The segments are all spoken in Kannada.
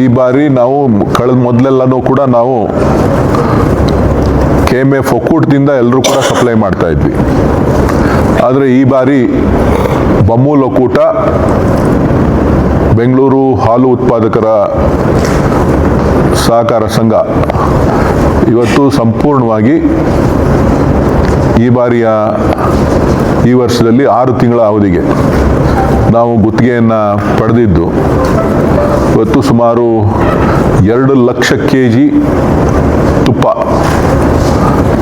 ಈ ಬಾರಿ ನಾವು ಕಳೆದ ಮೊದಲೆಲ್ಲನೂ ಕೂಡ ನಾವು KMF ಒಕ್ಕೂಟದಿಂದ ಎಲ್ಲರೂ ಕೂಡ ಸಪ್ಲೈ ಮಾಡ್ತಾ ಇದ್ವಿ. ಆದರೆ ಈ ಬಾರಿ ಬಮೂಲ್ ಒಕ್ಕೂಟ, ಬೆಂಗಳೂರು ಹಾಲು ಉತ್ಪಾದಕರ ಸಹಕಾರ ಸಂಘ ಇವತ್ತು ಸಂಪೂರ್ಣವಾಗಿ ಈ ವರ್ಷದಲ್ಲಿ 6 ತಿಂಗಳ ಅವಧಿಗೆ ನಾವು ಗುತ್ತಿಗೆಯನ್ನು ಪಡೆದಿದ್ದು ಇವತ್ತು ಸುಮಾರು 2 ಲಕ್ಷ kg ತುಪ್ಪ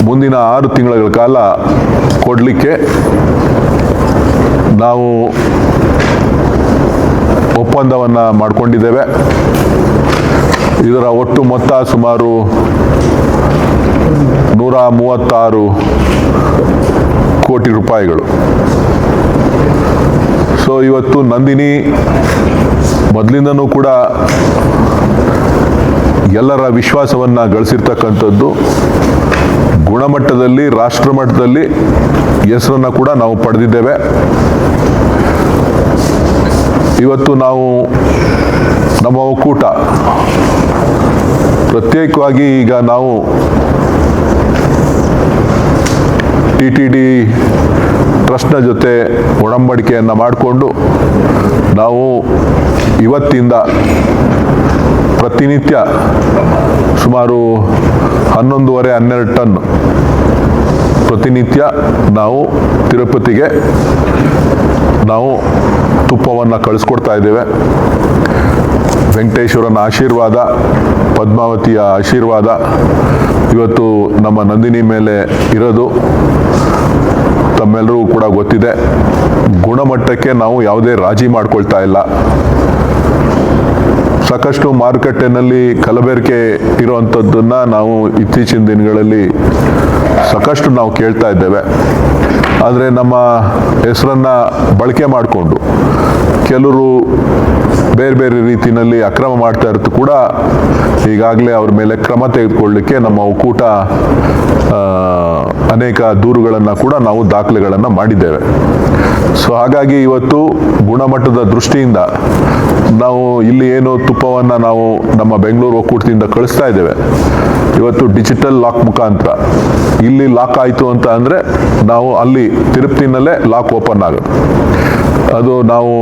ಮುಂದಿನ 6 ತಿಂಗಳ ಕಾಲ ಕೊಡಲಿಕ್ಕೆ ನಾವು ಒಪ್ಪಂದವನ್ನು ಮಾಡಿಕೊಂಡಿದ್ದೇವೆ. ಇದರ ಒಟ್ಟು ಮೊತ್ತ ಸುಮಾರು 136 ಕೋಟಿ ರೂಪಾಯಿಗಳು. ಸೊ ಇವತ್ತು ನಂದಿನಿ ಮೊದಲಿಂದನೂ ಕೂಡ ಎಲ್ಲರ ವಿಶ್ವಾಸವನ್ನು ಗಳಿಸಿರ್ತಕ್ಕಂಥದ್ದು, ಗುಣಮಟ್ಟದಲ್ಲಿ ರಾಷ್ಟ್ರ ಮಟ್ಟದಲ್ಲಿ ಹೆಸರನ್ನು ಕೂಡ ನಾವು ಪಡೆದಿದ್ದೇವೆ. ಇವತ್ತು ನಾವು ನಮ್ಮ ಒಕ್ಕೂಟ ಪ್ರತ್ಯೇಕವಾಗಿ ಈಗ ನಾವು TTD ಟ್ರಸ್ಟ್ನ ಜೊತೆ ಒಡಂಬಡಿಕೆಯನ್ನು ಮಾಡಿಕೊಂಡು ನಾವು ಇವತ್ತಿಂದ ಪ್ರತಿನಿತ್ಯ ಸುಮಾರು 11.5-12 ಟನ್ ಪ್ರತಿನಿತ್ಯ ನಾವು ತಿರುಪತಿಗೆ ನಾವು ತುಪ್ಪವನ್ನು ಕಳಿಸ್ಕೊಡ್ತಾ ಇದ್ದೇವೆ. ವೆಂಕಟೇಶ್ವರನ ಆಶೀರ್ವಾದ, ಪದ್ಮಾವತಿಯ ಆಶೀರ್ವಾದ ಇವತ್ತು ನಮ್ಮ ನಂದಿನಿ ಮೇಲೆ ಇರೋದು ತಮ್ಮೆಲ್ಲರಿಗೂ ಕೂಡ ಗೊತ್ತಿದೆ. ಗುಣಮಟ್ಟಕ್ಕೆ ನಾವು ಯಾವುದೇ ರಾಜಿ ಮಾಡ್ಕೊಳ್ತಾ ಇಲ್ಲ. ಸಾಕಷ್ಟು ಮಾರುಕಟ್ಟೆನಲ್ಲಿ ಕಲಬೆರಕೆ ಇರುವಂಥದ್ದನ್ನು ನಾವು ಇತ್ತೀಚಿನ ದಿನಗಳಲ್ಲಿ ಸಾಕಷ್ಟು ನಾವು ಕೇಳ್ತಾ ಇದ್ದೇವೆ. ಆದರೆ ನಮ್ಮ ಹೆಸರನ್ನು ಬಳಕೆ ಮಾಡಿಕೊಂಡು ಕೆಲವರು ಬೇರೆ ಬೇರೆ ರೀತಿಯಲ್ಲಿ ಅಕ್ರಮ ಮಾಡ್ತಾ ಇರೋದು ಕೂಡ ಈಗಾಗಲೇ ಅವ್ರ ಮೇಲೆ ಕ್ರಮ ತೆಗೆದುಕೊಳ್ಳಲಿಕ್ಕೆ ನಮ್ಮ ಒಕ್ಕೂಟ ಅನೇಕ ದೂರುಗಳನ್ನು ಕೂಡ ನಾವು ದಾಖಲೆಗಳನ್ನು ಮಾಡಿದ್ದೇವೆ. ಸೊ ಹಾಗಾಗಿ ಇವತ್ತು ಗುಣಮಟ್ಟದ ದೃಷ್ಟಿಯಿಂದ ನಾವು ಇಲ್ಲಿ ಏನು ತುಪ್ಪವನ್ನು ನಾವು ನಮ್ಮ ಬೆಂಗಳೂರು ಒಕ್ಕೂಟದಿಂದ ಕಳಿಸ್ತಾ ಇದ್ದೇವೆ, ಇವತ್ತು ಡಿಜಿಟಲ್ ಲಾಕ್ ಮುಖಾಂತರ ಇಲ್ಲಿ ಲಾಕ್ ಆಯಿತು ಅಂತ ಅಂದರೆ ನಾವು ಅಲ್ಲಿ ತಿರುಪತಿನಲ್ಲೇ ಲಾಕ್ ಓಪನ್ ಆಗೋದು. ಅದು ನಾವು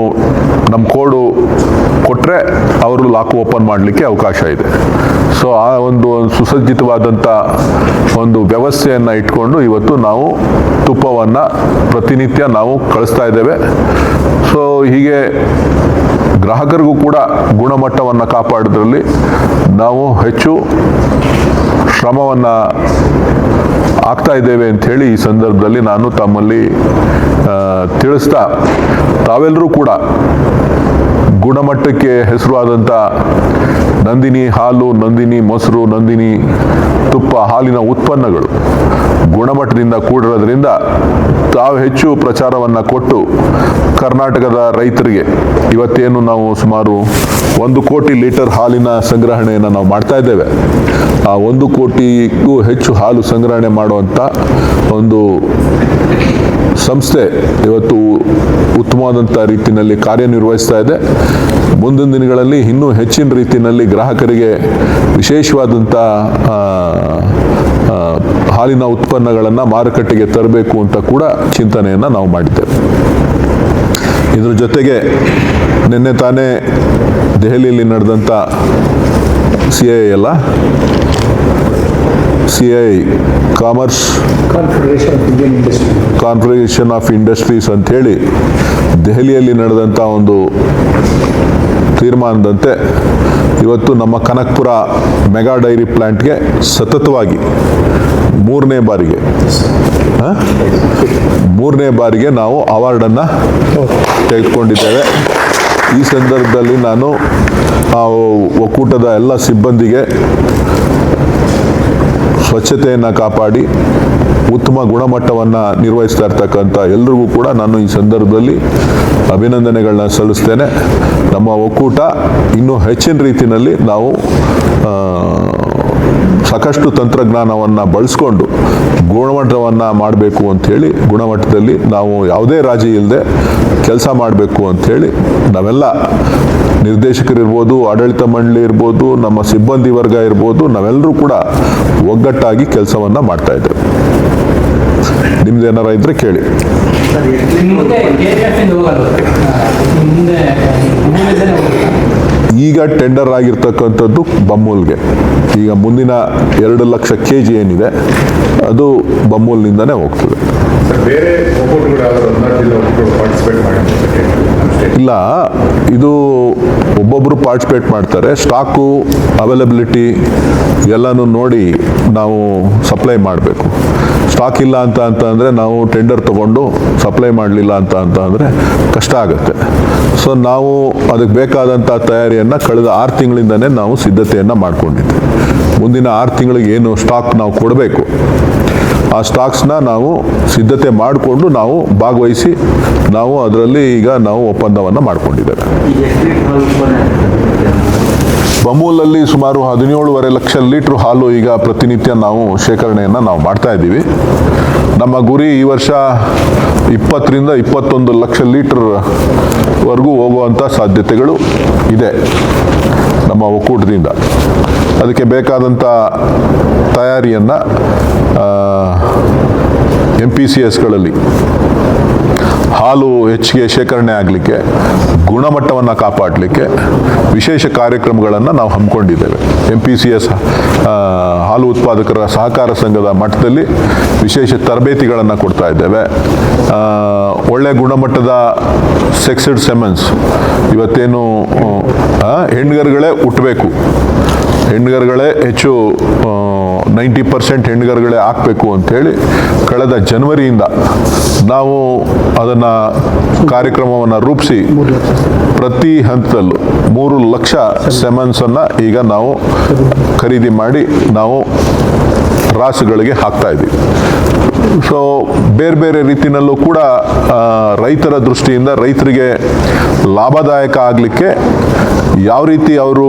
ನಮ್ಮ ಕೋಡು ಕೊಟ್ಟರೆ ಅವರು ಲಾಕ್ ಓಪನ್ ಮಾಡಲಿಕ್ಕೆ ಅವಕಾಶ ಇದೆ. ಸೊ ಆ ಒಂದು ಸುಸಜ್ಜಿತವಾದಂಥ ಒಂದು ವ್ಯವಸ್ಥೆಯನ್ನು ಇಟ್ಕೊಂಡು ಇವತ್ತು ನಾವು ತುಪ್ಪವನ್ನು ಪ್ರತಿನಿತ್ಯ ನಾವು ಕಳಿಸ್ತಾ ಇದ್ದೇವೆ. ಸೊ ಹೀಗೆ ಗ್ರಾಹಕರಿಗೂ ಕೂಡ ಗುಣಮಟ್ಟವನ್ನು ಕಾಪಾಡೋದ್ರಲ್ಲಿ ನಾವು ಹೆಚ್ಚು ಶ್ರಮವನ್ನು ಆಗ್ತಾ ಇದ್ದೇವೆ ಅಂಥೇಳಿ ಈ ಸಂದರ್ಭದಲ್ಲಿ ನಾನು ತಮ್ಮಲ್ಲಿ ತಿಳಿಸ್ತಾ, ತಾವೆಲ್ಲರೂ ಕೂಡ ಗುಣಮಟ್ಟಕ್ಕೆ ಹೆಸರುವಾದಂಥ ನಂದಿನಿ ಹಾಲು, ನಂದಿನಿ ಮೊಸರು, ನಂದಿನಿ ತುಪ್ಪ, ಹಾಲಿನ ಉತ್ಪನ್ನಗಳು ಗುಣಮಟ್ಟದಿಂದ ಕೂಡಿರೋದ್ರಿಂದ ತಾವು ಹೆಚ್ಚು ಪ್ರಚಾರವನ್ನು ಕೊಟ್ಟು ಕರ್ನಾಟಕದ ರೈತರಿಗೆ ಇವತ್ತೇನು ನಾವು ಸುಮಾರು 1 ಕೋಟಿ ಲೀಟರ್ ಹಾಲಿನ ಸಂಗ್ರಹಣೆಯನ್ನು ನಾವು ಮಾಡ್ತಾ ಇದ್ದೇವೆ. ಆ 1 ಕೋಟಿಗೂ ಹೆಚ್ಚು ಹಾಲು ಸಂಗ್ರಹಣೆ ಮಾಡುವಂಥ ಒಂದು ಸಂಸ್ಥೆ ಇವತ್ತು ಉತ್ತಮವಾದಂಥ ರೀತಿಯಲ್ಲಿ ಕಾರ್ಯನಿರ್ವಹಿಸ್ತಾ ಇದೆ. ಮುಂದಿನ ದಿನಗಳಲ್ಲಿ ಇನ್ನೂ ಹೆಚ್ಚಿನ ರೀತಿಯಲ್ಲಿ ಗ್ರಾಹಕರಿಗೆ ವಿಶೇಷವಾದಂಥ ಹಾಲಿನ ಉತ್ಪನ್ನಗಳನ್ನು ಮಾರುಕಟ್ಟೆಗೆ ತರಬೇಕು ಅಂತ ಕೂಡ ಚಿಂತನೆಯನ್ನು ನಾವು ಮಾಡಿದ್ದೇವೆ. ಇದ್ರ ಜೊತೆಗೆ ನಿನ್ನೆ ತಾನೇ ದೆಹಲಿಯಲ್ಲಿ ನಡೆದಂಥ CII commerce confederation of industries ಅಂಥೇಳಿ ದೆಹಲಿಯಲ್ಲಿ ನಡೆದಂಥ ಒಂದು ತೀರ್ಮಾನದಂತೆ ಇವತ್ತು ನಮ್ಮ ಕನಕಪುರ ಮೆಗಾ ಡೈರಿ ಪ್ಲಾಂಟ್ಗೆ ಸತತವಾಗಿ ಮೂರನೇ ಬಾರಿಗೆ ನಾವು ಅವಾರ್ಡನ್ನು ತೆಗೆದುಕೊಂಡಿದ್ದೇವೆ. ಈ ಸಂದರ್ಭದಲ್ಲಿ ನಾನು ಒಕ್ಕೂಟದ ಎಲ್ಲ ಸಿಬ್ಬಂದಿಗೆ ಸ್ವಚ್ಛತೆಯನ್ನು ಕಾಪಾಡಿ ಉತ್ತಮ ಗುಣಮಟ್ಟವನ್ನು ನಿರ್ವಹಿಸ್ತಾ ಇರ್ತಕ್ಕಂಥ ಎಲ್ರಿಗೂ ಕೂಡ ನಾನು ಈ ಸಂದರ್ಭದಲ್ಲಿ ಅಭಿನಂದನೆಗಳನ್ನ ಸಲ್ಲಿಸ್ತೇನೆ. ನಮ್ಮ ಒಕ್ಕೂಟ ಇನ್ನೂ ಹೆಚ್ಚಿನ ರೀತಿಯಲ್ಲಿ ನಾವು ಸಾಕಷ್ಟು ತಂತ್ರಜ್ಞಾನವನ್ನು ಬಳಸ್ಕೊಂಡು ಗುಣಮಟ್ಟವನ್ನು ಮಾಡಬೇಕು ಅಂಥೇಳಿ, ಗುಣಮಟ್ಟದಲ್ಲಿ ನಾವು ಯಾವುದೇ ರಾಜಿ ಇಲ್ಲದೆ ಕೆಲಸ ಮಾಡಬೇಕು ಅಂಥೇಳಿ ನಾವೆಲ್ಲ ನಿರ್ದೇಶಕರಿರ್ಬೋದು, ಆಡಳಿತ ಮಂಡಳಿ ಇರ್ಬೋದು, ನಮ್ಮ ಸಿಬ್ಬಂದಿ ವರ್ಗ ಇರ್ಬೋದು, ನಾವೆಲ್ಲರೂ ಕೂಡ ಒಗ್ಗಟ್ಟಾಗಿ ಕೆಲಸವನ್ನು ಮಾಡ್ತಾ ಇದ್ದೇವೆ. ನಿಮ್ದು ಏನಾರ ಇದ್ರೆ ಕೇಳಿ. ಈಗ ಟೆಂಡರ್ ಆಗಿರ್ತಕ್ಕಂಥದ್ದು ಬಮ್ಮೂಲ್ಗೆ. ಈಗ ಮುಂದಿನ 2 ಲಕ್ಷ kg ಏನಿದೆ ಅದು ಬಮ್ಮೂಲ್ನಿಂದನೇ ಹೋಗ್ತದೆ. ಇಲ್ಲ, ಇದು ಒಬ್ಬೊಬ್ಬರು ಪಾರ್ಟಿಸಿಪೇಟ್ ಮಾಡ್ತಾರೆ. ಸ್ಟಾಕು ಅವೈಲಬಿಲಿಟಿ ಎಲ್ಲನೂ ನೋಡಿ ನಾವು ಸಪ್ಲೈ ಮಾಡಬೇಕು. ಸ್ಟಾಕ್ ಇಲ್ಲ ಅಂತ ಅಂದರೆ ನಾವು ಟೆಂಡರ್ ತಗೊಂಡು ಸಪ್ಲೈ ಮಾಡಲಿಲ್ಲ ಅಂತ ಅಂದರೆ ಕಷ್ಟ ಆಗುತ್ತೆ. ಸೊ ನಾವು ಅದಕ್ಕೆ ಬೇಕಾದಂಥ ತಯಾರಿಯನ್ನು ಕಳೆದ 6 ತಿಂಗಳಿಂದನೇ ನಾವು ಸಿದ್ಧತೆಯನ್ನು ಮಾಡ್ಕೊಂಡಿದ್ದೆ. ಮುಂದಿನ 6 ತಿಂಗಳಿಗೆ ಏನು ಸ್ಟಾಕ್ ನಾವು ಕೊಡಬೇಕು, ಆ ಸ್ಟಾಕ್ಸ್ನ ನಾವು ಸಿದ್ಧತೆ ಮಾಡಿಕೊಂಡು ನಾವು ಭಾಗವಹಿಸಿ ನಾವು ಅದರಲ್ಲಿ ಈಗ ನಾವು ಒಪ್ಪಂದವನ್ನು ಮಾಡ್ಕೊಂಡಿದ್ದೇವೆ. ಬಮೂಲಲ್ಲಿ ಸುಮಾರು 17.5 ಲಕ್ಷ ಲೀಟ್ರ್ ಹಾಲು ಈಗ ಪ್ರತಿನಿತ್ಯ ನಾವು ಶೇಖರಣೆಯನ್ನು ನಾವು ಮಾಡ್ತಾ ಇದ್ದೀವಿ. ನಮ್ಮ ಗುರಿ ಈ ವರ್ಷ 20ರಿಂದ 21 ಲಕ್ಷ ಲೀಟರ್ವರೆಗೂ ಹೋಗುವಂಥ ಸಾಧ್ಯತೆಗಳು ಇದೆ ನಮ್ಮ ಒಕ್ಕೂಟದಿಂದ. ಅದಕ್ಕೆ ಬೇಕಾದಂಥ ತಯಾರಿಯನ್ನು MPCSಗಳಲ್ಲಿ ಹಾಲು ಹೆಚ್ಚಿಗೆ ಶೇಖರಣೆ ಆಗಲಿಕ್ಕೆ, ಗುಣಮಟ್ಟವನ್ನು ಕಾಪಾಡಲಿಕ್ಕೆ ವಿಶೇಷ ಕಾರ್ಯಕ್ರಮಗಳನ್ನು ನಾವು ಹಮ್ಮಿಕೊಂಡಿದ್ದೇವೆ. MPCS ಹಾಲು ಉತ್ಪಾದಕರ ಸಹಕಾರ ಸಂಘದ ಮಟ್ಟದಲ್ಲಿ ವಿಶೇಷ ತರಬೇತಿಗಳನ್ನು ಕೊಡ್ತಾ ಇದ್ದೇವೆ. ಒಳ್ಳೆ ಗುಣಮಟ್ಟದ ಸೆಕ್ಸೆಡ್ ಸೆಮೆನ್ಸ್, ಇವತ್ತೇನು ಹೆಣ್ಗರುಗಳೇ ಹುಟ್ಟಬೇಕು, ಹೆಣ್ಗರುಗಳೇ ಹೆಚ್ಚು 90% ಹೆಣ್ಗರುಗಳೇ ಹಾಕಬೇಕು ಅಂಥೇಳಿ ಕಳೆದ ಜನವರಿಯಿಂದ ನಾವು ಅದನ್ನು ಕಾರ್ಯಕ್ರಮವನ್ನು ರೂಪಿಸಿ ಪ್ರತಿ ಹಂತದಲ್ಲೂ 3 ಲಕ್ಷ ಸೆಮೆನ್ಸನ್ನು ಈಗ ನಾವು ಖರೀದಿ ಮಾಡಿ ನಾವು ರಾಸುಗಳಿಗೆ ಹಾಕ್ತಾ ಇದ್ದೀವಿ. ಸೊ ಬೇರೆ ಬೇರೆ ರೀತಿಯಲ್ಲೂ ಕೂಡ ರೈತರ ದೃಷ್ಟಿಯಿಂದ ರೈತರಿಗೆ ಲಾಭದಾಯಕ ಆಗಲಿಕ್ಕೆ ಯಾವ ರೀತಿ ಅವರು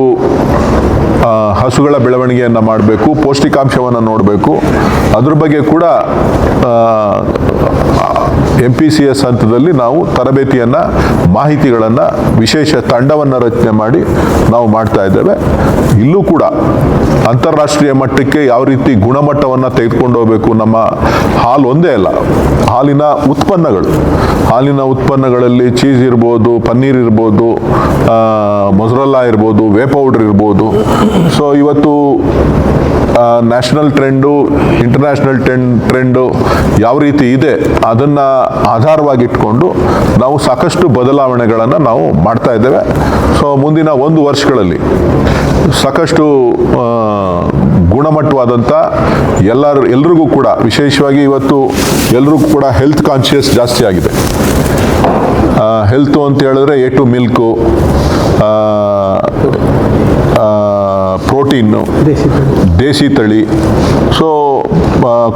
ಹಸುಗಳ ಬೆಳವಣಿಗೆಯನ್ನು ಮಾಡಬೇಕು, ಪೌಷ್ಟಿಕಾಂಶವನ್ನು ನೋಡಬೇಕು, ಅದ್ರ ಬಗ್ಗೆ ಕೂಡ MPCS ಹಂತದಲ್ಲಿ ನಾವು ತರಬೇತಿಯನ್ನು, ಮಾಹಿತಿಗಳನ್ನು, ವಿಶೇಷ ತಂಡವನ್ನು ರಚನೆ ಮಾಡಿ ನಾವು ಮಾಡ್ತಾ ಇದ್ದೇವೆ. ಇಲ್ಲೂ ಕೂಡ ಅಂತಾರಾಷ್ಟ್ರೀಯ ಮಟ್ಟಕ್ಕೆ ಯಾವ ರೀತಿ ಗುಣಮಟ್ಟವನ್ನು ತೆಗೆದುಕೊಂಡು ಹೋಗಬೇಕು. ನಮ್ಮ ಹಾಲು ಒಂದೇ ಅಲ್ಲ, ಹಾಲಿನ ಉತ್ಪನ್ನಗಳಲ್ಲಿ ಚೀಸ್ ಇರ್ಬೋದು, ಪನ್ನೀರ್ ಇರ್ಬೋದು, ಮೊಸರಲ್ಲ ಇರ್ಬೋದು, ವೇ ಪೌಡರ್ ಇರ್ಬೋದು. ಸೊ ಇವತ್ತು ನ್ಯಾಷನಲ್ ಟ್ರೆಂಡು, ಇಂಟರ್ನ್ಯಾಷನಲ್ ಟ್ರೆಂಡು ಯಾವ ರೀತಿ ಇದೆ ಅದನ್ನು ಆಧಾರವಾಗಿಟ್ಕೊಂಡು ನಾವು ಸಾಕಷ್ಟು ಬದಲಾವಣೆಗಳನ್ನು ನಾವು ಮಾಡ್ತಾ ಇದ್ದೇವೆ. ಸೊ ಮುಂದಿನ 1 ವರ್ಷಗಳಲ್ಲಿ ಸಾಕಷ್ಟು ಗುಣಮಟ್ಟವಾದಂಥ ಎಲ್ರಿಗೂ ಕೂಡ, ವಿಶೇಷವಾಗಿ ಇವತ್ತು ಎಲ್ರಿಗೂ ಕೂಡ ಹೆಲ್ತ್ ಕಾನ್ಷಿಯಸ್ ಜಾಸ್ತಿ ಆಗಿದೆ. ಹೆಲ್ತು ಅಂತ ಹೇಳಿದ್ರೆ A2 ಮಿಲ್ಕು, ಪ್ರೋಟೀನು, ದೇಸಿ ತಳಿ, ಸೊ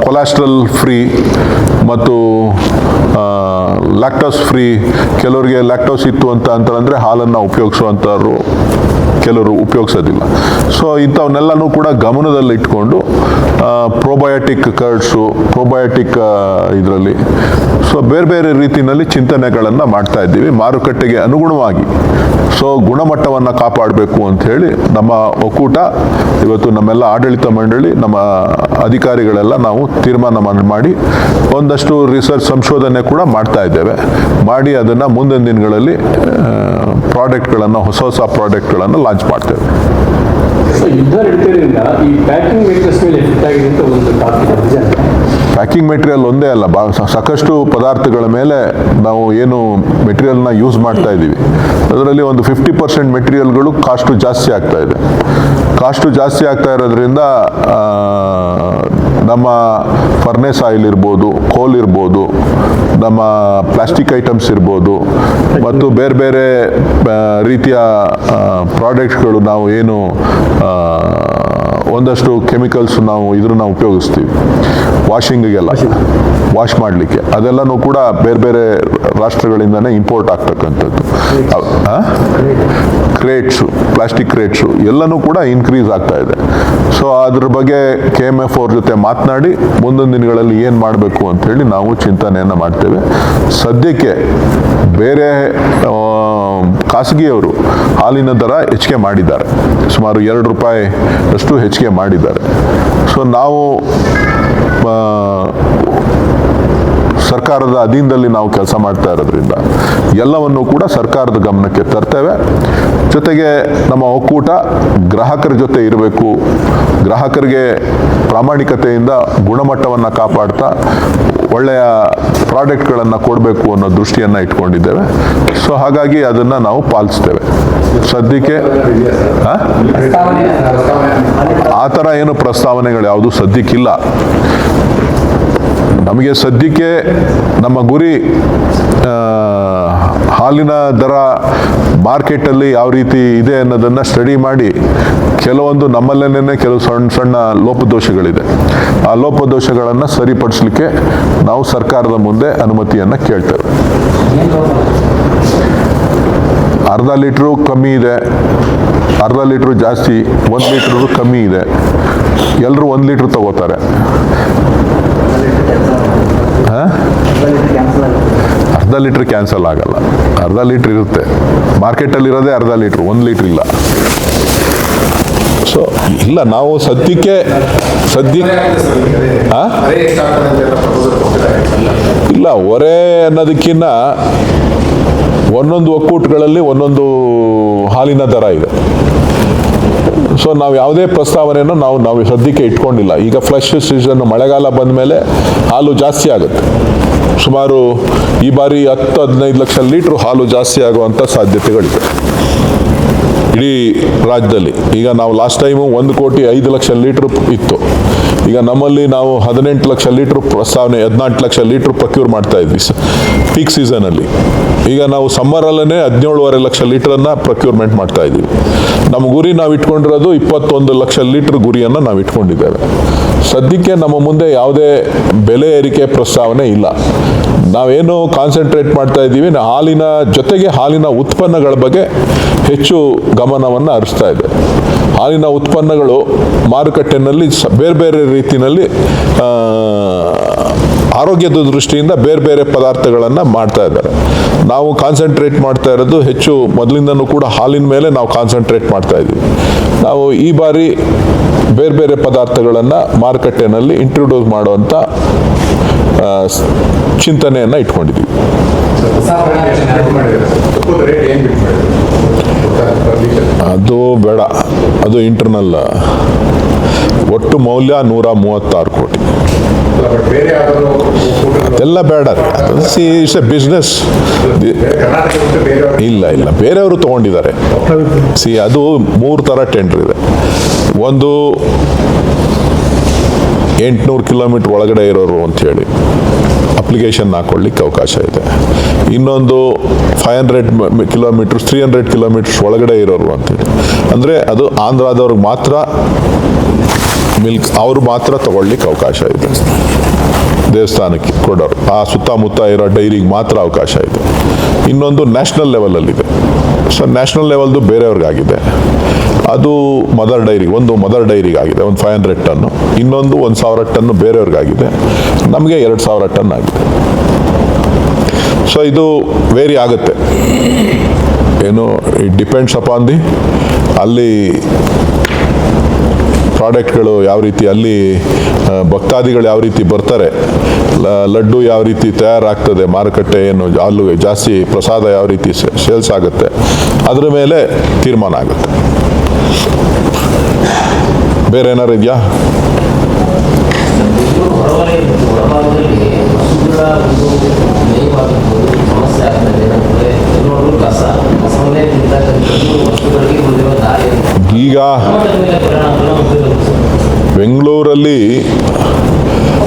ಕೊಲೆಸ್ಟ್ರಾಲ್ ಫ್ರೀ ಮತ್ತು ಲ್ಯಾಕ್ಟೋಸ್ ಫ್ರೀ. ಕೆಲವರಿಗೆ ಲ್ಯಾಕ್ಟೋಸ್ ಇತ್ತು ಅಂತ ಅಂತಂದರೆ ಹಾಲನ್ನು ಉಪಯೋಗಿಸುವಂಥವ್ರು, ಕೆಲವರು ಉಪಯೋಗಿಸೋದಿಲ್ಲ. ಸೊ ಇಂಥವನ್ನೆಲ್ಲನೂ ಕೂಡ ಗಮನದಲ್ಲಿ ಇಟ್ಕೊಂಡು ಪ್ರೋಬಯೋಟಿಕ್ ಕರ್ಡ್ಸು, ಪ್ರೋಬಯೋಟಿಕ್ ಇದರಲ್ಲಿ ಸೊ ಬೇರೆ ಬೇರೆ ರೀತಿಯಲ್ಲಿ ಚಿಂತನೆಗಳನ್ನು ಮಾಡ್ತಾ ಇದ್ದೀವಿ ಮಾರುಕಟ್ಟೆಗೆ ಅನುಗುಣವಾಗಿ. ಸೊ ಗುಣಮಟ್ಟವನ್ನು ಕಾಪಾಡಬೇಕು ಅಂಥೇಳಿ ನಮ್ಮ ಒಕ್ಕೂಟ ಇವತ್ತು, ನಮ್ಮೆಲ್ಲ ಆಡಳಿತ ಮಂಡಳಿ, ನಮ್ಮ ಅಧಿಕಾರಿಗಳೆಲ್ಲ ನಾವು ತೀರ್ಮಾನ ಮಾಡಿ ಒಂದಷ್ಟು ರಿಸರ್ಚ್ ಸಂಶೋಧನೆ ಕೂಡ ಮಾಡ್ತಾ ಇದ್ದೇವೆ. ಮಾಡಿ ಅದನ್ನು ಮುಂದಿನ ದಿನಗಳಲ್ಲಿ ಪ್ರಾಡಕ್ಟ್ಗಳನ್ನು, ಹೊಸ ಪ್ರಾಡಕ್ಟ್ಗಳನ್ನು ಲಾಂಚ್ ಮಾಡ್ತೇವೆ. ಯುದ್ಧ ನಡೀತಿರೋದ್ರಿಂದ ಈ ಪ್ಯಾಕಿಂಗ್ ಮೆಟೀರಿಯಲ್ಸ್ ಮೇಲೆ ಎಫೆಕ್ಟ್ ಆಗಿದೆ ಅಂತ ಒಂದು ಟಾಪಿಕ್. ಪ್ಯಾಕಿಂಗ್ ಮೆಟೀರಿಯಲ್ ಒಂದೇ ಅಲ್ಲ, ಸಾಕಷ್ಟು ಪದಾರ್ಥಗಳ ಮೇಲೆ ನಾವು ಏನು ಮೆಟೀರಿಯಲ್ನ ಯೂಸ್ ಮಾಡ್ತಾ ಇದ್ದೀವಿ, ಅದರಲ್ಲಿ ಒಂದು 50% ಮೆಟೀರಿಯಲ್ಗಳು ಕಾಸ್ಟು ಜಾಸ್ತಿ ಆಗ್ತಾ ಇದೆ. ಕಾಸ್ಟು ಜಾಸ್ತಿ ಆಗ್ತಾ ಇರೋದ್ರಿಂದ ನಮ್ಮ ಫರ್ನೇಸ್ ಆಯಿಲ್ ಇರ್ಬೋದು, ಕೋಲ್ ಇರ್ಬೋದು, ನಮ್ಮ ಪ್ಲಾಸ್ಟಿಕ್ ಐಟಮ್ಸ್ ಇರ್ಬೋದು, ಮತ್ತು ಬೇರೆ ಬೇರೆ ರೀತಿಯ ಪ್ರಾಡಕ್ಟ್ಸ್ಗಳು ನಾವು ಏನು ಒಂದಷ್ಟು ಕೆಮಿಕಲ್ಸ್ ನಾವು ಇದ್ರನ್ನ ಉಪಯೋಗಿಸ್ತೀವಿ ವಾಷಿಂಗಿಗೆಲ್ಲ, ವಾಶ್ ಮಾಡಲಿಕ್ಕೆ. ಅದೆಲ್ಲನೂ ಕೂಡ ಬೇರೆ ಬೇರೆ ರಾಷ್ಟ್ರಗಳಿಂದನೇ ಇಂಪೋರ್ಟ್ ಆಗ್ತಕ್ಕಂಥದ್ದು. ಕ್ರೇಟ್ಸು, ಪ್ಲಾಸ್ಟಿಕ್ ಕ್ರೇಟ್ಸು ಎಲ್ಲನೂ ಕೂಡ ಇನ್ಕ್ರೀಸ್ ಆಗ್ತಾ ಇದೆ. ಸೊ ಅದ್ರ ಬಗ್ಗೆ KMF ಅವ್ರ ಜೊತೆ ಮಾತನಾಡಿ ಮುಂದಿನ ದಿನಗಳಲ್ಲಿ ಏನು ಮಾಡಬೇಕು ಅಂತೇಳಿ ನಾವು ಚಿಂತನೆಯನ್ನು ಮಾಡ್ತೇವೆ. ಸದ್ಯಕ್ಕೆ ಬೇರೆ ಖಾಸಗಿಯವರು ಹಾಲಿನ ದರ ಹೆಚ್ಚಿಗೆ ಮಾಡಿದ್ದಾರೆ, ಸುಮಾರು 2 ರೂಪಾಯಿ ಅಷ್ಟು ಹೆಚ್ಚಿಗೆ ಮಾಡಿದ್ದಾರೆ. ಸೊ ನಾವು ಸರ್ಕಾರದ ಅಧೀನದಲ್ಲಿ ನಾವು ಕೆಲಸ ಮಾಡ್ತಾ ಇರೋದ್ರಿಂದ ಎಲ್ಲವನ್ನು ಕೂಡ ಸರ್ಕಾರದ ಗಮನಕ್ಕೆ ತರ್ತೇವೆ. ಜೊತೆಗೆ ನಮ್ಮ ಒಕ್ಕೂಟ ಗ್ರಾಹಕರ ಜೊತೆ ಇರಬೇಕು, ಗ್ರಾಹಕರಿಗೆ ಪ್ರಾಮಾಣಿಕತೆಯಿಂದ ಗುಣಮಟ್ಟವನ್ನು ಕಾಪಾಡ್ತಾ ಒಳ್ಳೆಯ ಪ್ರಾಡಕ್ಟ್ಗಳನ್ನು ಕೊಡಬೇಕು ಅನ್ನೋ ದೃಷ್ಟಿಯನ್ನು ಇಟ್ಕೊಂಡಿದ್ದೇವೆ. ಸೊ ಹಾಗಾಗಿ ಅದನ್ನು ನಾವು ಪಾಲಿಸ್ತೇವೆ. ಸದ್ಯಕ್ಕೆ ಆ ಥರ ಏನು ಪ್ರಸ್ತಾವನೆಗಳು ಯಾವುದು ಸದ್ಯಕ್ಕಿಲ್ಲ. ನಮಗೆ ಸದ್ಯಕ್ಕೆ ನಮ್ಮ ಗುರಿ ಹಾಲಿನ ದರ ಮಾರ್ಕೆಟಲ್ಲಿ ಯಾವ ರೀತಿ ಇದೆ ಅನ್ನೋದನ್ನು ಸ್ಟಡಿ ಮಾಡಿ ಕೆಲವೊಂದು ನಮ್ಮಲ್ಲೇನೇ ಕೆಲವು ಸಣ್ಣ ಸಣ್ಣ ಲೋಪದೋಷಗಳಿದೆ, ಆ ಲೋಪದೋಷಗಳನ್ನು ಸರಿಪಡಿಸಲಿಕ್ಕೆ ನಾವು ಸರ್ಕಾರದ ಮುಂದೆ ಅನುಮತಿಯನ್ನು ಕೇಳ್ತೇವೆ. ಅರ್ಧ ಲೀಟ್ರು ಕಮ್ಮಿ ಇದೆ, ಅರ್ಧ ಲೀಟ್ರು ಜಾಸ್ತಿ, 1 ಲೀಟ್ರು ಕಮ್ಮಿ ಇದೆ, ಎಲ್ಲರೂ 1 ಲೀಟ್ರ್ ತಗೋತಾರೆ. ಅರ್ಧ ಲೀಟ್ರ್ ಕ್ಯಾನ್ಸಲ್ ಆಗಲ್ಲ, ಅರ್ಧ ಲೀಟ್ರ್ ಇರುತ್ತೆ ಮಾರ್ಕೆಟಲ್ಲಿ ಇರೋದೇ ಅರ್ಧ ಲೀಟ್ರ್, 1 ಲೀಟ್ರ್ ಇಲ್ಲ. ಸೊ ಇಲ್ಲ, ನಾವು ಸದ್ಯಕ್ಕೆ ಇಲ್ಲ, ಹೊರೆ ಅನ್ನೋದಕ್ಕಿಂತ ಒಂದೊಂದು ಒಕ್ಕೂಟಗಳಲ್ಲಿ ಒಂದೊಂದು ಹಾಲಿನ ದರ ಇದೆ. ಸೊ ನಾವು ಯಾವುದೇ ಪ್ರಸ್ತಾವನೆಯನ್ನು ನಾವು ಸದ್ಯಕ್ಕೆ ಇಟ್ಕೊಂಡಿಲ್ಲ. ಈಗ ಫ್ಲಶ್ ಸೀಸನ್, ಮಳೆಗಾಲ ಬಂದ ಮೇಲೆ ಹಾಲು ಜಾಸ್ತಿ ಆಗುತ್ತೆ. ಸುಮಾರು ಈ ಬಾರಿ 10-15 ಲಕ್ಷ ಲೀಟ್ರ್ ಹಾಲು ಜಾಸ್ತಿ ಆಗುವಂಥ ಸಾಧ್ಯತೆಗಳಿದೆ ಇಡೀ ರಾಜ್ಯದಲ್ಲಿ. ಈಗ ನಾವು ಲಾಸ್ಟ್ ಟೈಮು 1,05,00,000 ಲೀಟ್ರ್ ಇತ್ತು. ಈಗ ನಮ್ಮಲ್ಲಿ ನಾವು 18 ಲಕ್ಷ ಲೀಟ್ರ್ ಪ್ರಸ್ತಾವನೆ, 14 ಲಕ್ಷ ಲೀಟ್ರ್ ಪ್ರೊಕ್ಯೂರ್ ಮಾಡ್ತಾ ಇದ್ವಿ ಪೀಕ್ ಸೀಸನಲ್ಲಿ. ಈಗ ನಾವು ಸಮ್ಮರಲ್ಲೇ 17.5 ಲಕ್ಷ ಲೀಟ್ರನ್ನು ಪ್ರೊಕ್ಯೂರ್ಮೆಂಟ್ ಮಾಡ್ತಾ ಇದ್ದೀವಿ. ನಮ್ಮ ಗುರಿ ನಾವು ಇಟ್ಕೊಂಡಿರೋದು 21 ಲಕ್ಷ ಲೀಟ್ರ್ ಗುರಿಯನ್ನು ನಾವು ಇಟ್ಕೊಂಡಿದ್ದೇವೆ. ಸದ್ಯಕ್ಕೆ ನಮ್ಮ ಮುಂದೆ ಯಾವುದೇ ಬೆಲೆ ಏರಿಕೆ ಪ್ರಸ್ತಾವನೆ ಇಲ್ಲ. ನಾವೇನು ಕಾನ್ಸಂಟ್ರೇಟ್ ಮಾಡ್ತಾ ಇದ್ದೀವಿ, ಹಾಲಿನ ಜೊತೆಗೆ ಹಾಲಿನ ಉತ್ಪನ್ನಗಳ ಬಗ್ಗೆ ಹೆಚ್ಚು ಗಮನವನ್ನು ಹರಿಸ್ತಾ ಇದೆ. ಹಾಲಿನ ಉತ್ಪನ್ನಗಳು ಮಾರುಕಟ್ಟೆಯಲ್ಲಿ ಬೇರೆ ಬೇರೆ ರೀತಿಯಲ್ಲಿ ಆರೋಗ್ಯದ ದೃಷ್ಟಿಯಿಂದ ಬೇರೆ ಬೇರೆ ಪದಾರ್ಥಗಳನ್ನು ಮಾಡ್ತಾ ಇದ್ದಾರೆ. ನಾವು ಕಾನ್ಸಂಟ್ರೇಟ್ ಮಾಡ್ತಾ ಇರೋದು ಹೆಚ್ಚು ಮೊದಲಿಂದನೂ ಕೂಡ ಹಾಲಿನ ಮೇಲೆ ನಾವು ಕಾನ್ಸಂಟ್ರೇಟ್ ಮಾಡ್ತಾ ಇದ್ದೀವಿ. ನಾವು ಈ ಬಾರಿ ಬೇರೆ ಬೇರೆ ಪದಾರ್ಥಗಳನ್ನು ಮಾರುಕಟ್ಟೆಯಲ್ಲಿ ಇಂಟ್ರೊಡ್ಯೂಸ್ ಮಾಡುವಂಥ ಚಿಂತನೆಯನ್ನು ಇಟ್ಕೊಂಡಿದ್ದೀವಿ. ಅದು ಬೇಡ, ಅದು ಇಂಟರ್ನಲ್. ಒಟ್ಟು ಮೌಲ್ಯ 136 ಕೋಟಿ. ಅದೆಲ್ಲ ಬೇಡ, ಇಟ್ಸ್ ಎ ಬಿಸ್ನೆಸ್. ಇಲ್ಲ, ಬೇರೆಯವರು ತಗೊಂಡಿದ್ದಾರೆ. ಅದು 3 ಥರ ಟೆಂಡರ್ ಇದೆ. ಒಂದು 800 ಕಿಲೋಮೀಟರ್ ಒಳಗಡೆ ಇರೋರು ಅಂಥೇಳಿ ಅಪ್ಲಿಕೇಶನ್ ಹಾಕೊಳ್ಳಿಕ್ಕೆ ಅವಕಾಶ ಇದೆ. ಇನ್ನೊಂದು 500 ಕಿಲೋಮೀಟರ್ಸ್ 300 ಕಿಲೋಮೀಟರ್ಸ್ ಒಳಗಡೆ ಇರೋರು ಅಂತೇಳಿ, ಅಂದರೆ ಅದು ಆಂಧ್ರದವ್ರಿಗೆ ಮಾತ್ರ ಮಿಲ್ಕ್, ಅವರು ಮಾತ್ರ ತಗೊಳ್ಳಿಕ್ಕೆ ಅವಕಾಶ ಇದೆ. ದೇವಸ್ಥಾನಕ್ಕೆ ಕೊಡೋರು, ಆ ಸುತ್ತಮುತ್ತ ಇರೋ ಡೈರಿಗೆ ಮಾತ್ರ ಅವಕಾಶ ಇದೆ. ಇನ್ನೊಂದು ನ್ಯಾಷನಲ್ ಲೆವೆಲಲ್ಲಿದೆ. ಸೊ ನ್ಯಾಷನಲ್ ಲೆವೆಲ್ದು ಬೇರೆಯವ್ರಿಗಾಗಿದೆ. ಅದು ಮದರ್ ಡೈರಿ, ಒಂದು ಮದರ್ ಡೈರಿಗಾಗಿದೆ, ಒಂದು 500 ಟನ್ನು. ಇನ್ನೊಂದು 1,000 ಟನ್ನು ಬೇರೆಯವ್ರಿಗಾಗಿದೆ. ನಮಗೆ 2,000 ಟನ್ ಆಗಿದೆ. ಸೊ ಇದು ವೇರಿ ಆಗುತ್ತೆ, ಏನು, ಇಟ್ ಡಿಪೆಂಡ್ಸ್ ಅಪಾನ್ ದಿ ಅಲ್ಲಿ ಪ್ರಾಡಕ್ಟ್ಗಳು ಯಾವ ರೀತಿ, ಅಲ್ಲಿ ಭಕ್ತಾದಿಗಳು ಯಾವ ರೀತಿ ಬರ್ತಾರೆ, ಲಡ್ಡು ಯಾವ ರೀತಿ ತಯಾರಾಗ್ತದೆ, ಮಾರುಕಟ್ಟೆ ಏನು ಅಲ್ಲೂ ಜಾಸ್ತಿ ಪ್ರಸಾದ ಯಾವ ರೀತಿ ಸೇಲ್ಸ್ ಆಗುತ್ತೆ, ಅದರ ಮೇಲೆ ತೀರ್ಮಾನ ಆಗುತ್ತೆ. ಬೇರೆ ಏನಾರು ಇದೆಯಾ? ಈಗ ಬೆಂಗಳೂರಲ್ಲಿ